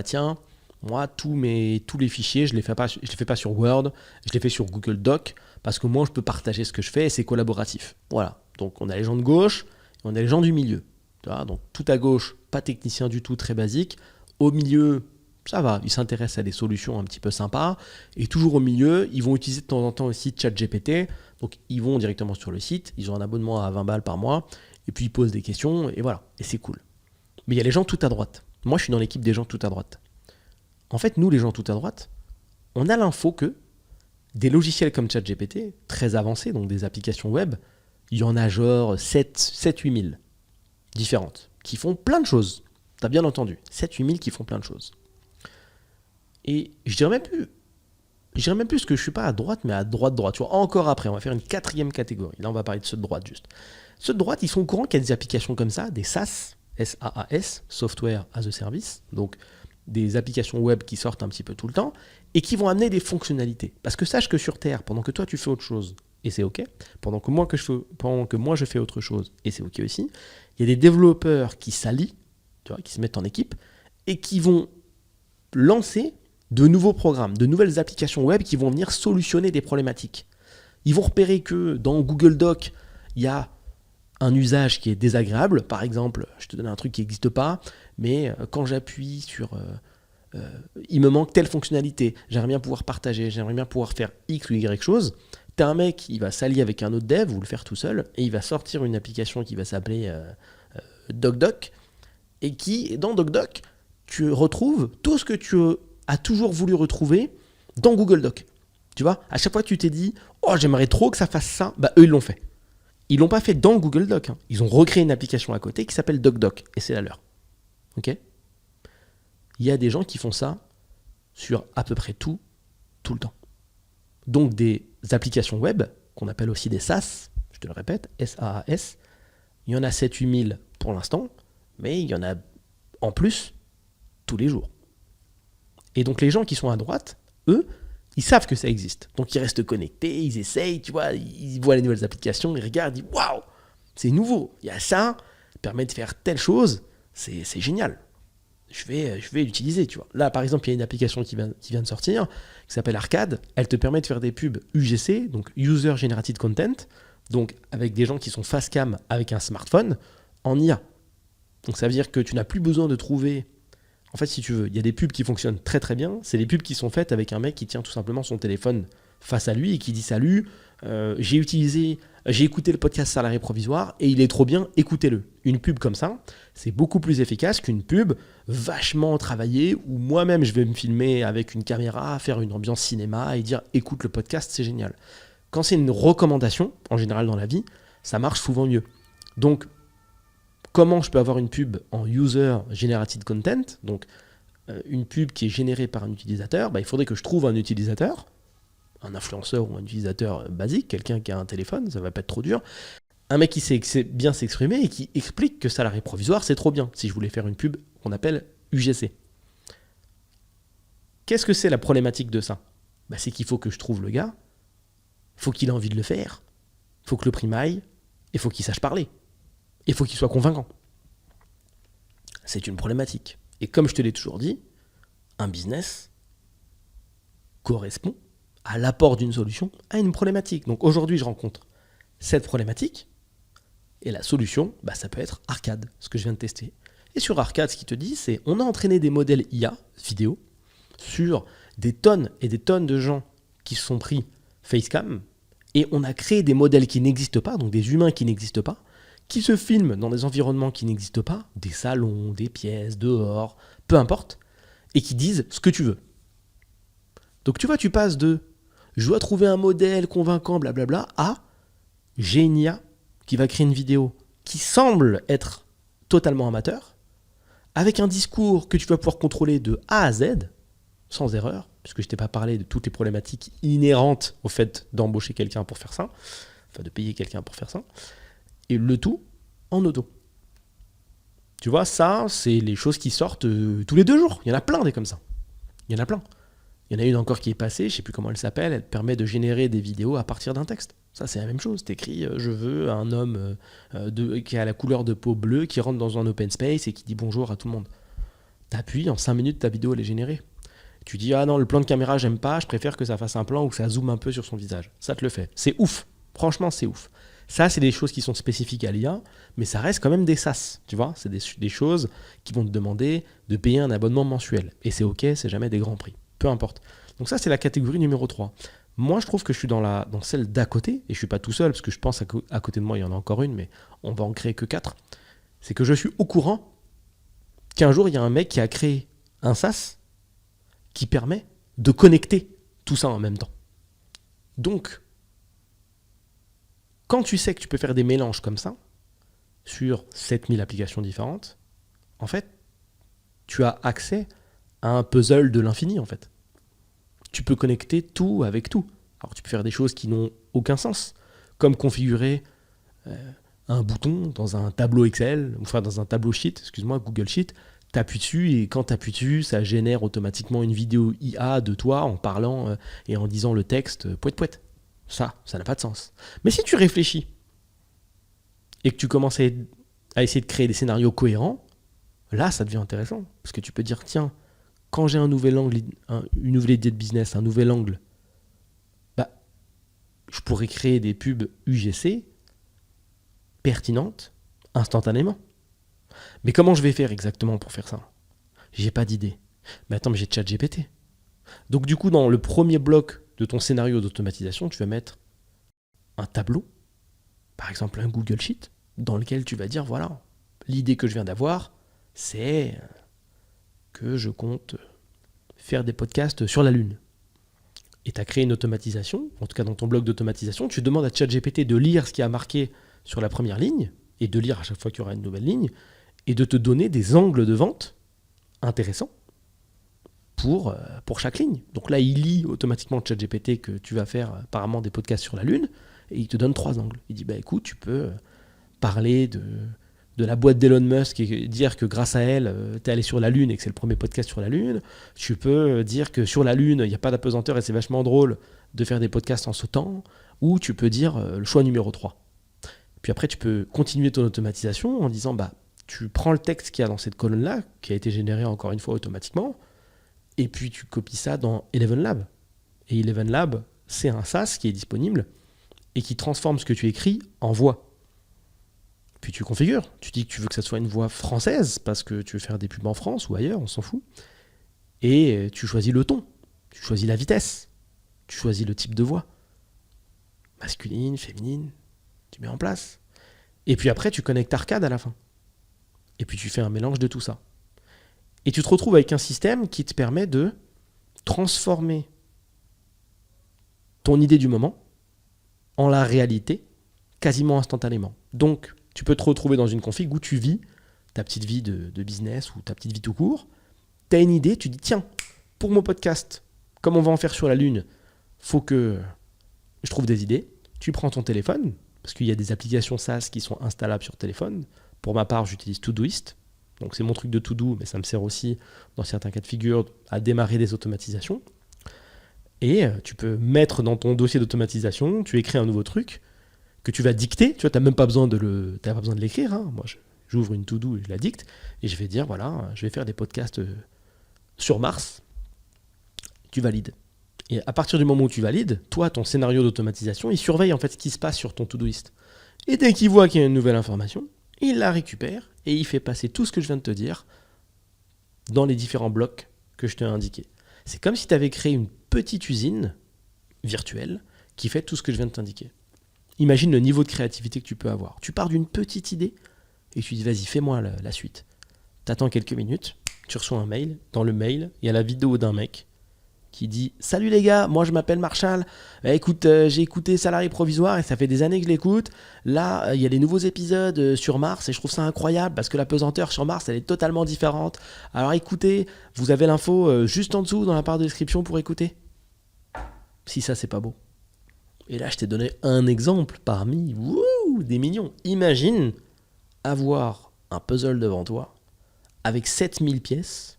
moi, tous les fichiers, je les fais pas sur Word, je les fais sur Google Doc, parce que moi, je peux partager ce que je fais et c'est collaboratif. Voilà. Donc, on a les gens de gauche et on a les gens du milieu. Tu vois, donc, tout à gauche, pas technicien du tout, très basique. Au milieu, ça va, ils s'intéressent à des solutions un petit peu sympas. Et toujours au milieu, ils vont utiliser de temps en temps aussi ChatGPT. Donc, ils vont directement sur le site, ils ont un abonnement à 20 balles par mois, et puis ils posent des questions, et voilà. Et c'est cool. Mais il y a les gens tout à droite. Moi, je suis dans l'équipe des gens tout à droite. En fait, nous, les gens tout à droite, on a l'info que des logiciels comme ChatGPT, très avancés, donc des applications web, il y en a genre 7-8 000 différentes, qui font plein de choses. T'as bien entendu, 7-8 000 qui font plein de choses. Et je dirais même plus Je dirais même plus que je suis pas à droite, mais à droite. Tu vois, encore après, on va faire une 4e catégorie. Là, on va parler de ceux de droite juste. Ceux de droite, ils sont au courant qu'il y a des applications comme ça, des SaaS, SaaS, Software as a Service, donc des applications web qui sortent un petit peu tout le temps et qui vont amener des fonctionnalités. Parce que sache que sur Terre, pendant que toi tu fais autre chose, et c'est OK, pendant que moi je fais autre chose, et c'est OK aussi, il y a des développeurs qui s'allient, tu vois, qui se mettent en équipe, et qui vont lancer de nouveaux programmes, de nouvelles applications web qui vont venir solutionner des problématiques. Ils vont repérer que dans Google Doc, il y a un usage qui est désagréable. Par exemple, je te donne un truc qui n'existe pas, mais quand j'appuie sur il me manque telle fonctionnalité, j'aimerais bien pouvoir partager, j'aimerais bien pouvoir faire X ou Y chose. T'as un mec, il va s'allier avec un autre dev ou le faire tout seul, et il va sortir une application qui va s'appeler DocDoc, et qui, dans DocDoc, tu retrouves tout ce que tu as toujours voulu retrouver dans Google Doc. Tu vois, à chaque fois que tu t'es dit « Oh, j'aimerais trop que ça fasse ça », bah eux, ils l'ont fait. Ils l'ont pas fait dans Google Doc. Hein. Ils ont recréé une application à côté qui s'appelle DocDoc, et c'est la leur. Ok ? Il y a des gens qui font ça sur à peu près tout le temps. Donc des applications web, qu'on appelle aussi des SaaS, je te le répète, SaaS, il y en a 7-8 000 pour l'instant, mais il y en a en plus tous les jours. Et donc les gens qui sont à droite, eux, ils savent que ça existe. Donc ils restent connectés, ils essayent, tu vois, ils voient les nouvelles applications, ils regardent, ils disent « Waouh, c'est nouveau, il y a ça, ça permet de faire telle chose, c'est génial. » Je vais l'utiliser, tu vois. Là, par exemple, il y a une application qui vient de sortir, qui s'appelle Arcade. Elle te permet de faire des pubs UGC, donc User Generated Content, donc avec des gens qui sont face cam avec un smartphone, en IA. Donc ça veut dire que tu n'as plus besoin de trouver... En fait, si tu veux, il y a des pubs qui fonctionnent très très bien. C'est les pubs qui sont faites avec un mec qui tient tout simplement son téléphone face à lui et qui dit « Salut, j'ai écouté le podcast Salarié Provisoire et il est trop bien, écoutez-le ». Une pub comme ça, c'est beaucoup plus efficace qu'une pub vachement travaillée où moi-même je vais me filmer avec une caméra, faire une ambiance cinéma et dire « Écoute le podcast, c'est génial ». Quand c'est une recommandation, en général dans la vie, ça marche souvent mieux. Donc, comment je peux avoir une pub en User Generated Content, donc une pub qui est générée par un utilisateur, il faudrait que je trouve un utilisateur, un influenceur ou un utilisateur basique, quelqu'un qui a un téléphone, ça va pas être trop dur, un mec qui sait bien s'exprimer et qui explique que Salarié Provisoire, c'est trop bien, si je voulais faire une pub qu'on appelle UGC. Qu'est-ce que c'est la problématique de ça ? C'est qu'il faut que je trouve le gars, il faut qu'il ait envie de le faire, il faut que le prix m'aille, il faut qu'il sache parler. Il faut qu'il soit convaincant. C'est une problématique. Et comme je te l'ai toujours dit, un business correspond à l'apport d'une solution à une problématique. Donc aujourd'hui, je rencontre cette problématique et la solution, ça peut être Arcade, ce que je viens de tester. Et sur Arcade, ce qu'il te dit, c'est on a entraîné des modèles IA, vidéo, sur des tonnes et des tonnes de gens qui se sont pris facecam et on a créé des modèles qui n'existent pas, donc des humains qui n'existent pas, qui se filment dans des environnements qui n'existent pas, des salons, des pièces, dehors, peu importe, et qui disent ce que tu veux. Donc tu vois, tu passes de « je dois trouver un modèle convaincant, blablabla » à « j'ai une IA qui va créer une vidéo qui semble être totalement amateur, avec un discours que tu vas pouvoir contrôler de A à Z, sans erreur, puisque je ne t'ai pas parlé de toutes les problématiques inhérentes au fait d'embaucher quelqu'un pour faire ça, enfin de payer quelqu'un pour faire ça, et le tout en auto. Tu vois, ça, c'est les choses qui sortent tous les 2 jours. Il y en a plein des comme ça. Il y en a plein. Il y en a une encore qui est passée, je ne sais plus comment elle s'appelle, elle te permet de générer des vidéos à partir d'un texte. Ça, c'est la même chose. Tu écris « Je veux un homme qui a la couleur de peau bleue, qui rentre dans un open space et qui dit bonjour à tout le monde. » Tu appuies, en 5 minutes, ta vidéo, elle est générée. Tu dis « Ah non, le plan de caméra, j'aime pas, je préfère que ça fasse un plan où ça zoome un peu sur son visage. » Ça te le fait. C'est ouf. Franchement, c'est ouf. Ça, c'est des choses qui sont spécifiques à l'IA, mais ça reste quand même des SaaS, tu vois. C'est des choses qui vont te demander de payer un abonnement mensuel. Et c'est OK, c'est jamais des grands prix. Peu importe. Donc ça, c'est la catégorie numéro 3. Moi, je trouve que je suis dans celle d'à côté, et je ne suis pas tout seul, parce que je pense à côté de moi, il y en a encore une, mais on va en créer que 4. C'est que je suis au courant qu'un jour, il y a un mec qui a créé un SaaS qui permet de connecter tout ça en même temps. Donc, quand tu sais que tu peux faire des mélanges comme ça, sur 7000 applications différentes, en fait, tu as accès à un puzzle de l'infini, en fait. Tu peux connecter tout avec tout. Alors tu peux faire des choses qui n'ont aucun sens, comme configurer un bouton dans un tableau Excel, enfin dans un tableau Sheet, Google Sheet, t'appuies dessus et quand t'appuies dessus, ça génère automatiquement une vidéo IA de toi en parlant et en disant le texte poète poète. Ça n'a pas de sens. Mais si tu réfléchis et que tu commences à essayer de créer des scénarios cohérents, là ça devient intéressant. Parce que tu peux dire, tiens, quand j'ai un nouvel angle, une nouvelle idée de business, un nouvel angle, je pourrais créer des pubs UGC pertinentes instantanément. Mais comment je vais faire exactement pour faire ça ? J'ai pas d'idée. Mais attends, mais j'ai ChatGPT. Donc du coup, dans le premier bloc de ton scénario d'automatisation, tu vas mettre un tableau, par exemple un Google Sheet, dans lequel tu vas dire, voilà, l'idée que je viens d'avoir, c'est que je compte faire des podcasts sur la Lune. Et tu as créé une automatisation, en tout cas dans ton bloc d'automatisation, tu demandes à ChatGPT de lire ce qui a marqué sur la première ligne, et de lire à chaque fois qu'il y aura une nouvelle ligne, et de te donner des angles de vente intéressants pour chaque ligne. Donc là, il lit automatiquement ChatGPT que tu vas faire apparemment des podcasts sur la Lune, et il te donne 3 angles. Il dit, écoute, tu peux parler de la boîte d'Elon Musk et dire que grâce à elle, tu es allé sur la Lune et que c'est le premier podcast sur la Lune. Tu peux dire que sur la Lune, il n'y a pas d'apesanteur et c'est vachement drôle de faire des podcasts en sautant. Ou tu peux dire le choix numéro 3. Puis après, tu peux continuer ton automatisation en disant, tu prends le texte qu'il y a dans cette colonne-là, qui a été généré encore une fois automatiquement, et puis tu copies ça dans Eleven Lab. Et Eleven Lab, c'est un SaaS qui est disponible et qui transforme ce que tu écris en voix. Puis tu configures, tu dis que tu veux que ça soit une voix française parce que tu veux faire des pubs en France ou ailleurs, on s'en fout. Et tu choisis le ton, tu choisis la vitesse, tu choisis le type de voix. Masculine, féminine, tu mets en place. Et puis après, tu connectes Arcade à la fin. Et puis tu fais un mélange de tout ça. Et tu te retrouves avec un système qui te permet de transformer ton idée du moment en la réalité quasiment instantanément. Donc, tu peux te retrouver dans une config où tu vis ta petite vie de business ou ta petite vie tout court. Tu as une idée, tu dis, tiens, pour mon podcast, comme on va en faire sur la Lune, faut que je trouve des idées. Tu prends ton téléphone, parce qu'il y a des applications SaaS qui sont installables sur téléphone. Pour ma part, j'utilise Todoist. Donc c'est mon truc de to-do, mais ça me sert aussi, dans certains cas de figure, à démarrer des automatisations. Et tu peux mettre dans ton dossier d'automatisation, tu écris un nouveau truc, que tu vas dicter, tu vois, t'as même pas besoin de l'écrire, hein. Moi j'ouvre une to-do et je la dicte, et je vais dire, voilà, je vais faire des podcasts sur Mars, tu valides. Et à partir du moment où tu valides, toi, ton scénario d'automatisation, il surveille en fait ce qui se passe sur ton Todoist. Et dès qu'il voit qu'il y a une nouvelle information, il la récupère, et il fait passer tout ce que je viens de te dire dans les différents blocs que je t'ai indiqués. C'est comme si tu avais créé une petite usine virtuelle qui fait tout ce que je viens de t'indiquer. Imagine le niveau de créativité que tu peux avoir. Tu pars d'une petite idée et tu dis vas-y, fais-moi la suite. Tu attends quelques minutes, tu reçois un mail. Dans le mail, il y a la vidéo d'un mec qui dit « Salut les gars, moi je m'appelle Marshall. Écoute, j'ai écouté Salarié Provisoire et ça fait des années que je l'écoute. Là, il y a les nouveaux épisodes sur Mars et je trouve ça incroyable parce que la pesanteur sur Mars, elle est totalement différente. Alors écoutez, vous avez l'info juste en dessous dans la barre de description pour écouter. » Si ça, c'est pas beau. Et là, je t'ai donné un exemple parmi des millions. Imagine avoir un puzzle devant toi avec 7000 pièces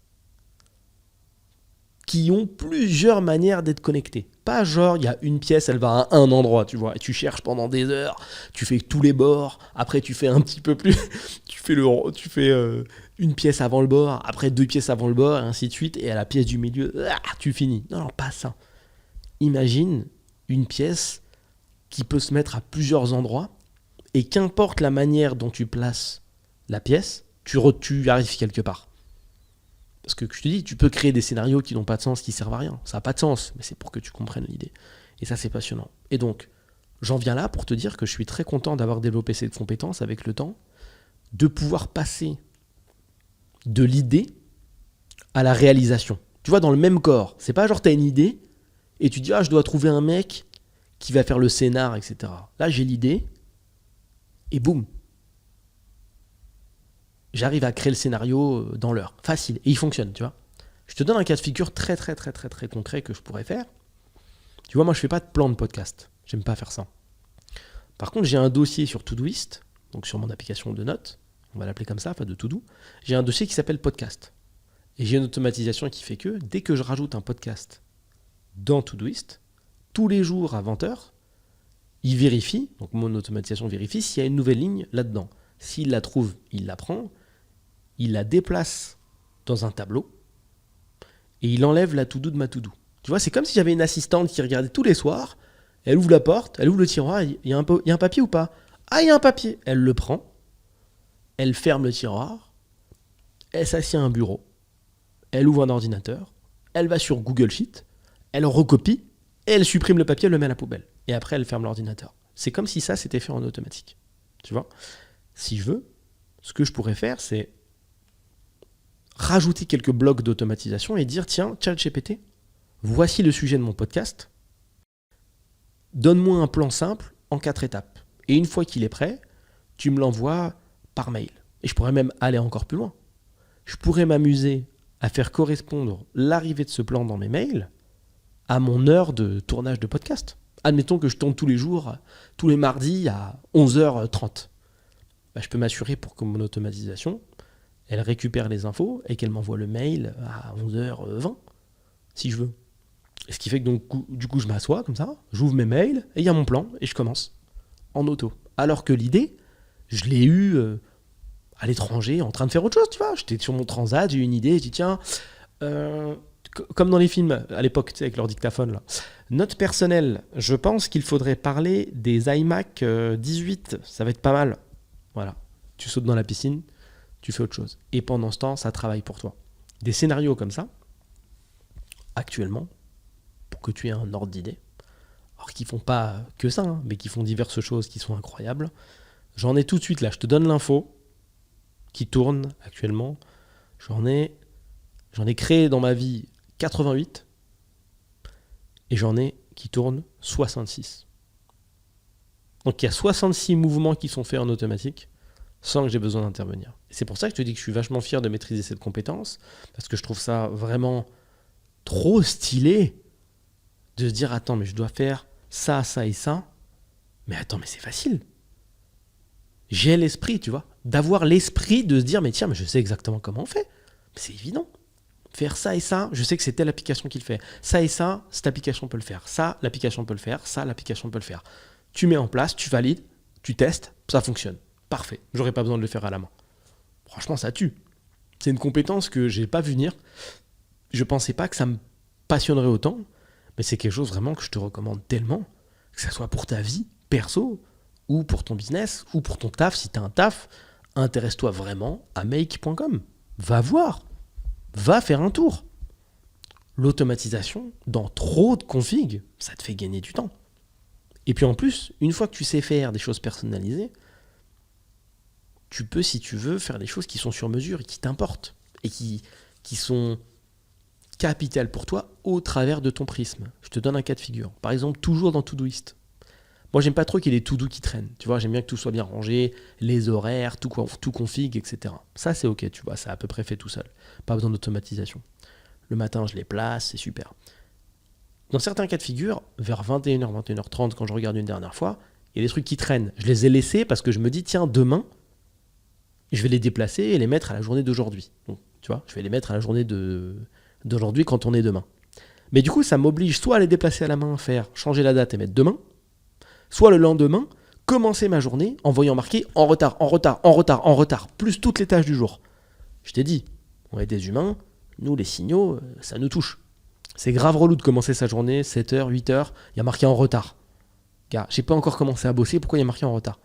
qui ont plusieurs manières d'être connectées. Pas genre, il y a une pièce, elle va à un endroit, tu vois, et tu cherches pendant des heures, tu fais tous les bords, après tu fais un petit peu plus, tu fais une pièce avant le bord, après 2 pièces avant le bord, et ainsi de suite, et à la pièce du milieu, tu finis. Non, pas ça. Imagine une pièce qui peut se mettre à plusieurs endroits, et qu'importe la manière dont tu places la pièce, tu arrives quelque part. Parce que je te dis, tu peux créer des scénarios qui n'ont pas de sens, qui servent à rien. Ça n'a pas de sens, mais c'est pour que tu comprennes l'idée. Et ça, c'est passionnant. Et donc, j'en viens là pour te dire que je suis très content d'avoir développé cette compétence avec le temps, de pouvoir passer de l'idée à la réalisation. Tu vois, dans le même corps. C'est pas genre, tu as une idée, et tu dis, je dois trouver un mec qui va faire le scénar, etc. Là, j'ai l'idée, et boum. J'arrive à créer le scénario dans l'heure. Facile. Et il fonctionne, tu vois. Je te donne un cas de figure très concret que je pourrais faire. Tu vois, moi, je ne fais pas de plan de podcast. J'aime pas faire ça. Par contre, j'ai un dossier sur Todoist, donc sur mon application de notes, on va l'appeler comme ça, enfin de To-Do. J'ai un dossier qui s'appelle podcast. Et j'ai une automatisation qui fait que dès que je rajoute un podcast dans Todoist, tous les jours à 20h, il vérifie, donc mon automatisation vérifie s'il y a une nouvelle ligne là-dedans. S'il la trouve, il la prend, il la déplace dans un tableau et il enlève la to-do de ma to-do. Tu vois, c'est comme si j'avais une assistante qui regardait tous les soirs, elle ouvre la porte, elle ouvre le tiroir, il y a un papier ou pas? Ah, il y a un papier. Elle le prend, elle ferme le tiroir, elle s'assied à un bureau, elle ouvre un ordinateur, elle va sur Google Sheet, elle recopie et elle supprime le papier, elle le met à la poubelle. Et après, elle ferme l'ordinateur. C'est comme si ça, c'était fait en automatique. Tu vois? Si je veux, ce que je pourrais faire, c'est rajouter quelques blocs d'automatisation et dire, tiens, ChatGPT, voici le sujet de mon podcast. Donne-moi un plan simple en 4 étapes. Et une fois qu'il est prêt, tu me l'envoies par mail. Et je pourrais même aller encore plus loin. Je pourrais m'amuser à faire correspondre l'arrivée de ce plan dans mes mails à mon heure de tournage de podcast. Admettons que je tourne tous les jours, tous les mardis à 11h30. Je peux m'assurer pour que mon automatisation, elle récupère les infos et qu'elle m'envoie le mail à 11h20, si je veux. Et ce qui fait que donc, du coup, je m'assois comme ça, j'ouvre mes mails et il y a mon plan et je commence en auto. Alors que l'idée, je l'ai eue à l'étranger en train de faire autre chose, tu vois. J'étais sur mon transat, j'ai eu une idée, je dis tiens, comme dans les films à l'époque, tu sais, avec leur dictaphone là. Note personnelle, je pense qu'il faudrait parler des iMac 18, ça va être pas mal. Voilà, tu sautes dans la piscine, tu fais autre chose. Et pendant ce temps, ça travaille pour toi. Des scénarios comme ça, actuellement, pour que tu aies un ordre d'idée, alors qui font pas que ça, hein, mais qui font diverses choses qui sont incroyables. J'en ai tout de suite là, je te donne l'info qui tourne actuellement. J'en ai créé dans ma vie 88 et j'en ai qui tournent 66. Donc il y a 66 mouvements qui sont faits en automatique sans que j'ai besoin d'intervenir. Et c'est pour ça que je te dis que je suis vachement fier de maîtriser cette compétence, parce que je trouve ça vraiment trop stylé de se dire attends, mais je dois faire ça, ça et ça. Mais attends, mais c'est facile. J'ai l'esprit, tu vois, d'avoir l'esprit de se dire mais tiens, mais je sais exactement comment on fait. C'est évident. Faire ça et ça, je sais que c'est telle application qui le fait. Ça et ça, cette application peut le faire. Ça, l'application peut le faire. Ça, l'application peut le faire. Tu mets en place, tu valides, tu testes, ça fonctionne. Parfait. J'aurais pas besoin de le faire à la main. Franchement, ça tue. C'est une compétence que j'ai pas vu venir. Je pensais pas que ça me passionnerait autant, mais c'est quelque chose vraiment que je te recommande tellement, que ça soit pour ta vie perso, ou pour ton business, ou pour ton taf. Si tu as un taf, intéresse-toi vraiment à make.com. Va voir. Va faire un tour. L'automatisation, dans trop de configs, ça te fait gagner du temps. Et puis en plus, une fois que tu sais faire des choses personnalisées, tu peux, si tu veux, faire des choses qui sont sur mesure et qui t'importent. Et qui sont capitales pour toi au travers de ton prisme. Je te donne un cas de figure. Par exemple, toujours dans Todoist. Moi, j'aime pas trop qu'il y ait des to-do qui traînent. Tu vois, j'aime bien que tout soit bien rangé, les horaires, tout config, etc. Ça, c'est ok, tu vois, c'est à peu près fait tout seul. Pas besoin d'automatisation. Le matin, je les place, c'est super. Dans certains cas de figure, vers 21h, 21h30, quand je regarde une dernière fois, il y a des trucs qui traînent. Je les ai laissés parce que je me dis, tiens, demain, je vais les déplacer et les mettre à la journée d'aujourd'hui. Donc, tu vois, je vais les mettre à la journée d'aujourd'hui quand on est demain. Mais du coup, ça m'oblige soit à les déplacer à la main, changer la date et mettre demain, soit le lendemain, commencer ma journée en voyant marqué en retard, plus toutes les tâches du jour. Je t'ai dit, on est des humains, nous les signaux, ça nous touche. C'est grave relou de commencer sa journée, 7h, 8h, il y a marqué en retard. Gars, j'ai pas encore commencé à bosser, pourquoi il y a marqué en retard?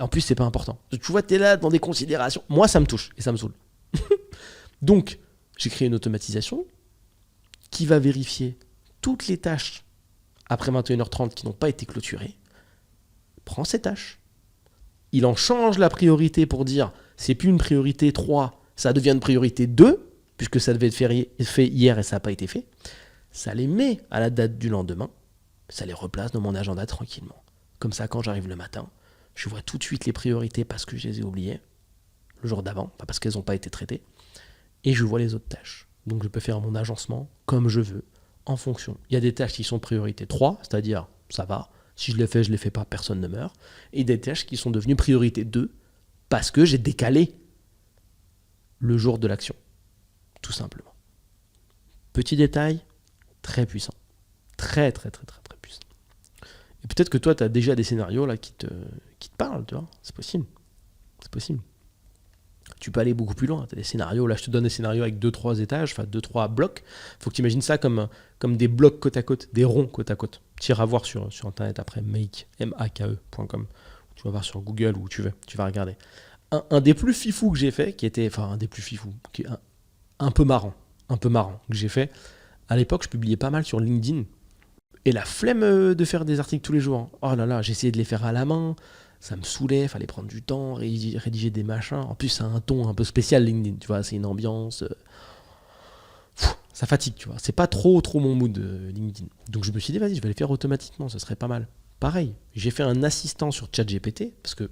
En plus, c'est pas important. Tu vois, t'es là dans des considérations. Moi, ça me touche et ça me saoule. Donc, j'ai créé une automatisation qui va vérifier toutes les tâches après 21h30 qui n'ont pas été clôturées. Prend ces tâches. Il en change la priorité pour dire c'est plus une priorité 3, ça devient une priorité 2, puisque ça devait être fait hier et ça n'a pas été fait. Ça les met à la date du lendemain, ça les replace dans mon agenda tranquillement. Comme ça, quand j'arrive le matin, je vois tout de suite les priorités parce que je les ai oubliées le jour d'avant, pas parce qu'elles n'ont pas été traitées, et je vois les autres tâches. Donc je peux faire mon agencement comme je veux, en fonction. Il y a des tâches qui sont priorité 3, c'est-à-dire ça va, si je les fais pas, personne ne meurt. Et des tâches qui sont devenues priorité 2, parce que j'ai décalé le jour de l'action, tout simplement. Petit détail, très puissant. Très, très, très, très, très puissant. Et peut-être que toi, tu as déjà des scénarios là qui te parlent, tu vois. C'est possible. C'est possible. Tu peux aller beaucoup plus loin. Tu as des scénarios, là je te donne des scénarios avec 2-3 étages, enfin 2-3 blocs. Il faut que tu imagines ça comme des blocs côte à côte, des ronds côte à côte. Tu iras voir sur internet après, make.com. Tu vas voir sur Google où tu veux, tu vas regarder. Un des plus fifous que j'ai fait, qui était, enfin un des plus fifous, qui est un peu marrant que j'ai fait. À l'époque, je publiais pas mal sur LinkedIn. Et la flemme de faire des articles tous les jours. Oh là là, j'essayais de les faire à la main. Ça me saoulait, fallait prendre du temps, rédiger des machins. En plus, c'est un ton un peu spécial LinkedIn, tu vois, c'est une ambiance. Ça fatigue, tu vois. C'est pas trop mon mood LinkedIn. Donc je me suis dit, vas-y, je vais les faire automatiquement, ça serait pas mal. Pareil, j'ai fait un assistant sur ChatGPT, parce que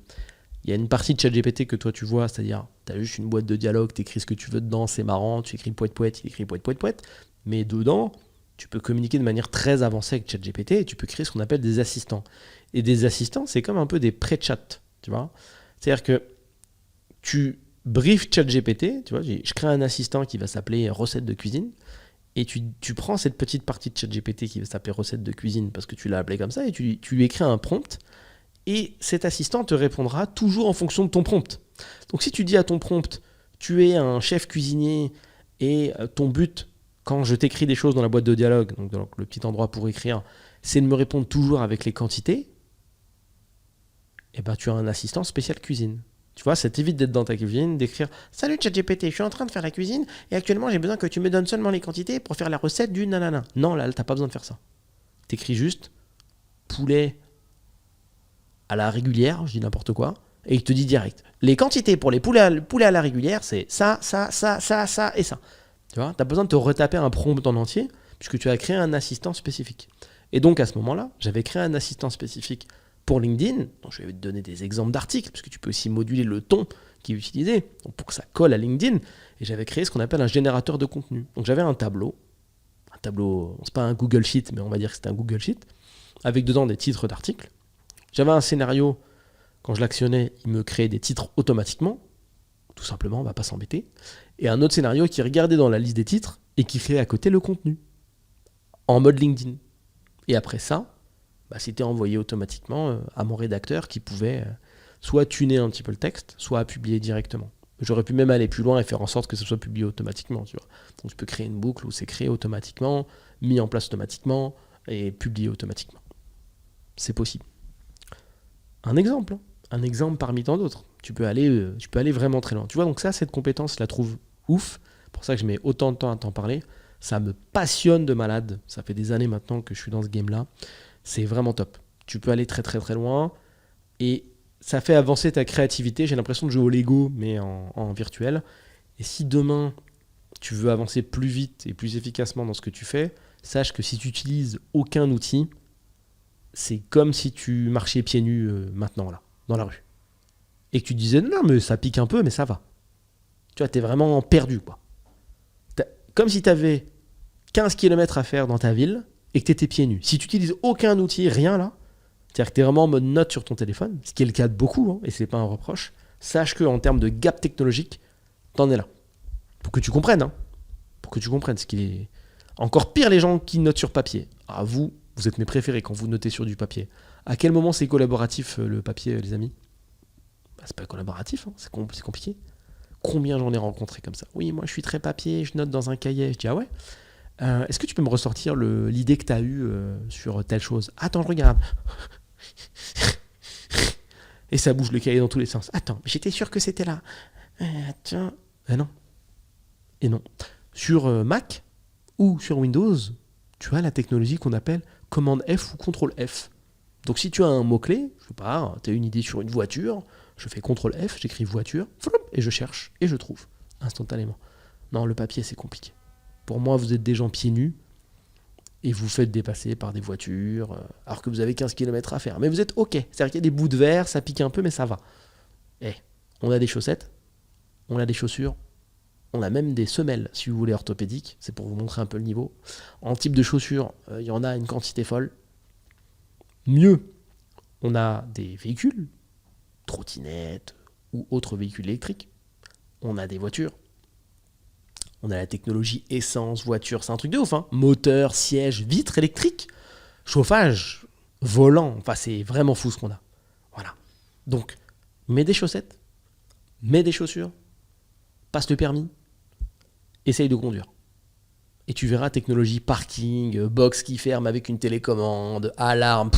il y a une partie de ChatGPT que toi tu vois, c'est-à-dire, tu as juste une boîte de dialogue, tu écris ce que tu veux dedans, c'est marrant, tu écris poète, il écrit poète. Mais dedans, tu peux communiquer de manière très avancée avec ChatGPT et tu peux créer ce qu'on appelle des assistants. Et des assistants, c'est comme un peu des pré-chats, tu vois. C'est-à-dire que tu briefes ChatGPT, tu vois, je crée un assistant qui va s'appeler recette de cuisine, et tu prends cette petite partie de ChatGPT qui va s'appeler recette de cuisine parce que tu l'as appelé comme ça, et tu lui écris un prompt, et cet assistant te répondra toujours en fonction de ton prompt. Donc si tu dis à ton prompt, tu es un chef cuisinier, et ton but, quand je t'écris des choses dans la boîte de dialogue, donc dans le petit endroit pour écrire, c'est de me répondre toujours avec les quantités, et ben tu as un assistant spécial cuisine. Tu vois, ça t'évite d'être dans ta cuisine, d'écrire « Salut ChatGPT, je suis en train de faire la cuisine et actuellement j'ai besoin que tu me donnes seulement les quantités pour faire la recette du nanana. » Non, là, t'as pas besoin de faire ça. T'écris juste « poulet à la régulière », je dis n'importe quoi, et il te dit direct « Les quantités pour les poulets à la régulière, c'est ça et ça. » Tu vois, t'as besoin de te retaper un prompt en entier puisque tu as créé un assistant spécifique. Et donc à ce moment-là, j'avais créé un assistant spécifique pour LinkedIn, donc je vais te donner des exemples d'articles, parce que tu peux aussi moduler le ton qui est utilisé pour que ça colle à LinkedIn. Et j'avais créé ce qu'on appelle un générateur de contenu. Donc j'avais un tableau, c'est pas un Google Sheet, mais on va dire que c'était un Google Sheet, avec dedans des titres d'articles. J'avais un scénario, quand je l'actionnais, il me créait des titres automatiquement, tout simplement, on va pas s'embêter. Et un autre scénario qui regardait dans la liste des titres et qui créait à côté le contenu, en mode LinkedIn. Et après ça, c'était envoyé automatiquement à mon rédacteur qui pouvait soit tuner un petit peu le texte, soit publier directement. J'aurais pu même aller plus loin et faire en sorte que ce soit publié automatiquement. Tu vois. Donc tu peux créer une boucle où c'est créé automatiquement, mis en place automatiquement et publié automatiquement. C'est possible. Un exemple parmi tant d'autres. Tu peux aller vraiment très loin. Tu vois, donc ça, cette compétence, je la trouve ouf. C'est pour ça que je mets autant de temps à t'en parler. Ça me passionne de malade. Ça fait des années maintenant que je suis dans ce game-là. C'est vraiment top. Tu peux aller très très très loin et ça fait avancer ta créativité. J'ai l'impression de jouer au Lego mais en virtuel. Et si demain tu veux avancer plus vite et plus efficacement dans ce que tu fais, sache que si tu n'utilises aucun outil, c'est comme si tu marchais pieds nus maintenant là, dans la rue. Et que tu disais non mais ça pique un peu mais ça va. Tu vois, t'es vraiment perdu quoi. Comme si tu avais 15 km à faire dans ta ville et que tu étais pieds nus. Si tu n'utilises aucun outil, rien là, c'est-à-dire que tu es vraiment en mode note sur ton téléphone, ce qui est le cas de beaucoup, et c'est pas un reproche, sache qu'en termes de gap technologique, t'en es là. Pour que tu comprennes, ce qui est encore pire les gens qui notent sur papier. Ah, vous êtes mes préférés quand vous notez sur du papier. À quel moment c'est collaboratif le papier, les amis ? C'est pas collaboratif, c'est compliqué. Combien j'en ai rencontré comme ça ? Oui, moi je suis très papier, je note dans un cahier. Je dis ah ouais ? Est-ce que tu peux me ressortir l'idée que tu as eue sur telle chose ? Attends, je regarde. Et ça bouge le cahier dans tous les sens. Attends, j'étais sûr que c'était là. Tiens. Non. Et non. Sur Mac ou sur Windows, tu as la technologie qu'on appelle commande F ou contrôle F. Donc si tu as un mot-clé, je sais pas, tu as une idée sur une voiture, je fais contrôle F, j'écris voiture, et je cherche, et je trouve, instantanément. Non, le papier, c'est compliqué. Pour moi, vous êtes des gens pieds nus et vous faites dépasser par des voitures alors que vous avez 15 km à faire. Mais vous êtes OK. C'est-à-dire qu'il y a des bouts de verre, ça pique un peu, mais ça va. On a des chaussettes, on a des chaussures, On a même des semelles, si vous voulez, orthopédiques. C'est pour vous montrer un peu le niveau. En type de chaussures, il y en a une quantité folle. Mieux, on a des véhicules, trottinettes ou autres véhicules électriques. On a des voitures. On a la technologie essence, voiture, c'est un truc de ouf. Hein. Moteur, siège, vitres électriques, chauffage, volant. Enfin, c'est vraiment fou ce qu'on a. Voilà. Donc, mets des chaussettes, mets des chaussures, passe le permis, essaye de conduire. Et tu verras technologie parking, box qui ferme avec une télécommande, alarme.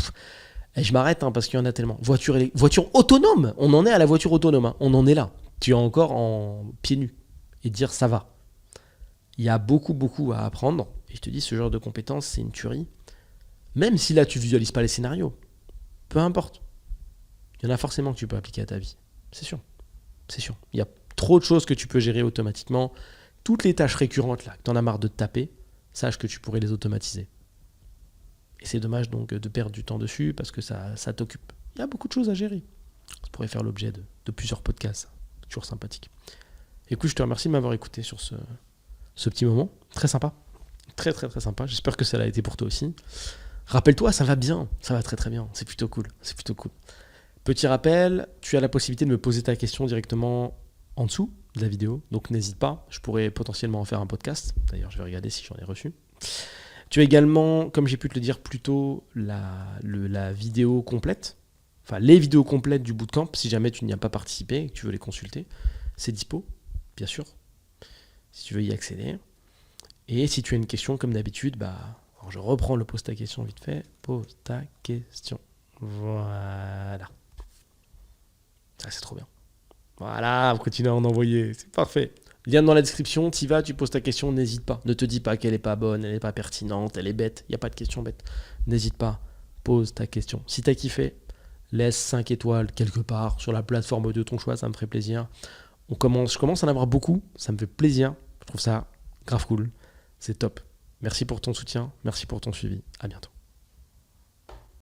Et je m'arrête parce qu'il y en a tellement. Voiture autonome, on en est à la voiture autonome. On en est là. Tu es encore en pieds nus. Et dire ça va. Il y a beaucoup à apprendre. Et je te dis, ce genre de compétences, c'est une tuerie. Même si là, tu visualises pas les scénarios. Peu importe. Il y en a forcément que tu peux appliquer à ta vie. C'est sûr. Il y a trop de choses que tu peux gérer automatiquement. Toutes les tâches récurrentes là, que tu en as marre de te taper, sache que tu pourrais les automatiser. Et c'est dommage donc de perdre du temps dessus parce que ça t'occupe. Il y a beaucoup de choses à gérer. Ça pourrait faire l'objet de plusieurs podcasts. Toujours sympathique. Écoute, je te remercie de m'avoir écouté sur ce petit moment. Très sympa. Très sympa. J'espère que ça l'a été pour toi aussi. Rappelle-toi, ça va bien. Ça va très bien. C'est plutôt cool. Petit rappel, tu as la possibilité de me poser ta question directement en dessous de la vidéo, donc n'hésite pas, je pourrais potentiellement en faire un podcast, d'ailleurs je vais regarder si j'en ai reçu. Tu as également, comme j'ai pu te le dire plus tôt, la vidéo complète, enfin les vidéos complètes du bootcamp, si jamais tu n'y as pas participé et que tu veux les consulter, c'est dispo, bien sûr, si tu veux y accéder. Et si tu as une question, comme d'habitude, alors je reprends le pose ta question vite fait, pose ta question, voilà. Ça c'est trop bien. Voilà, vous continuez à en envoyer, c'est parfait. Lien dans la description, t'y vas, tu poses ta question, n'hésite pas. Ne te dis pas qu'elle n'est pas bonne, elle n'est pas pertinente, elle est bête. Il n'y a pas de question bête. N'hésite pas, pose ta question. Si t'as kiffé, laisse 5 étoiles quelque part sur la plateforme de ton choix, ça me ferait plaisir. Je commence à en avoir beaucoup, ça me fait plaisir. Je trouve ça grave cool, c'est top. Merci pour ton soutien, merci pour ton suivi. À bientôt.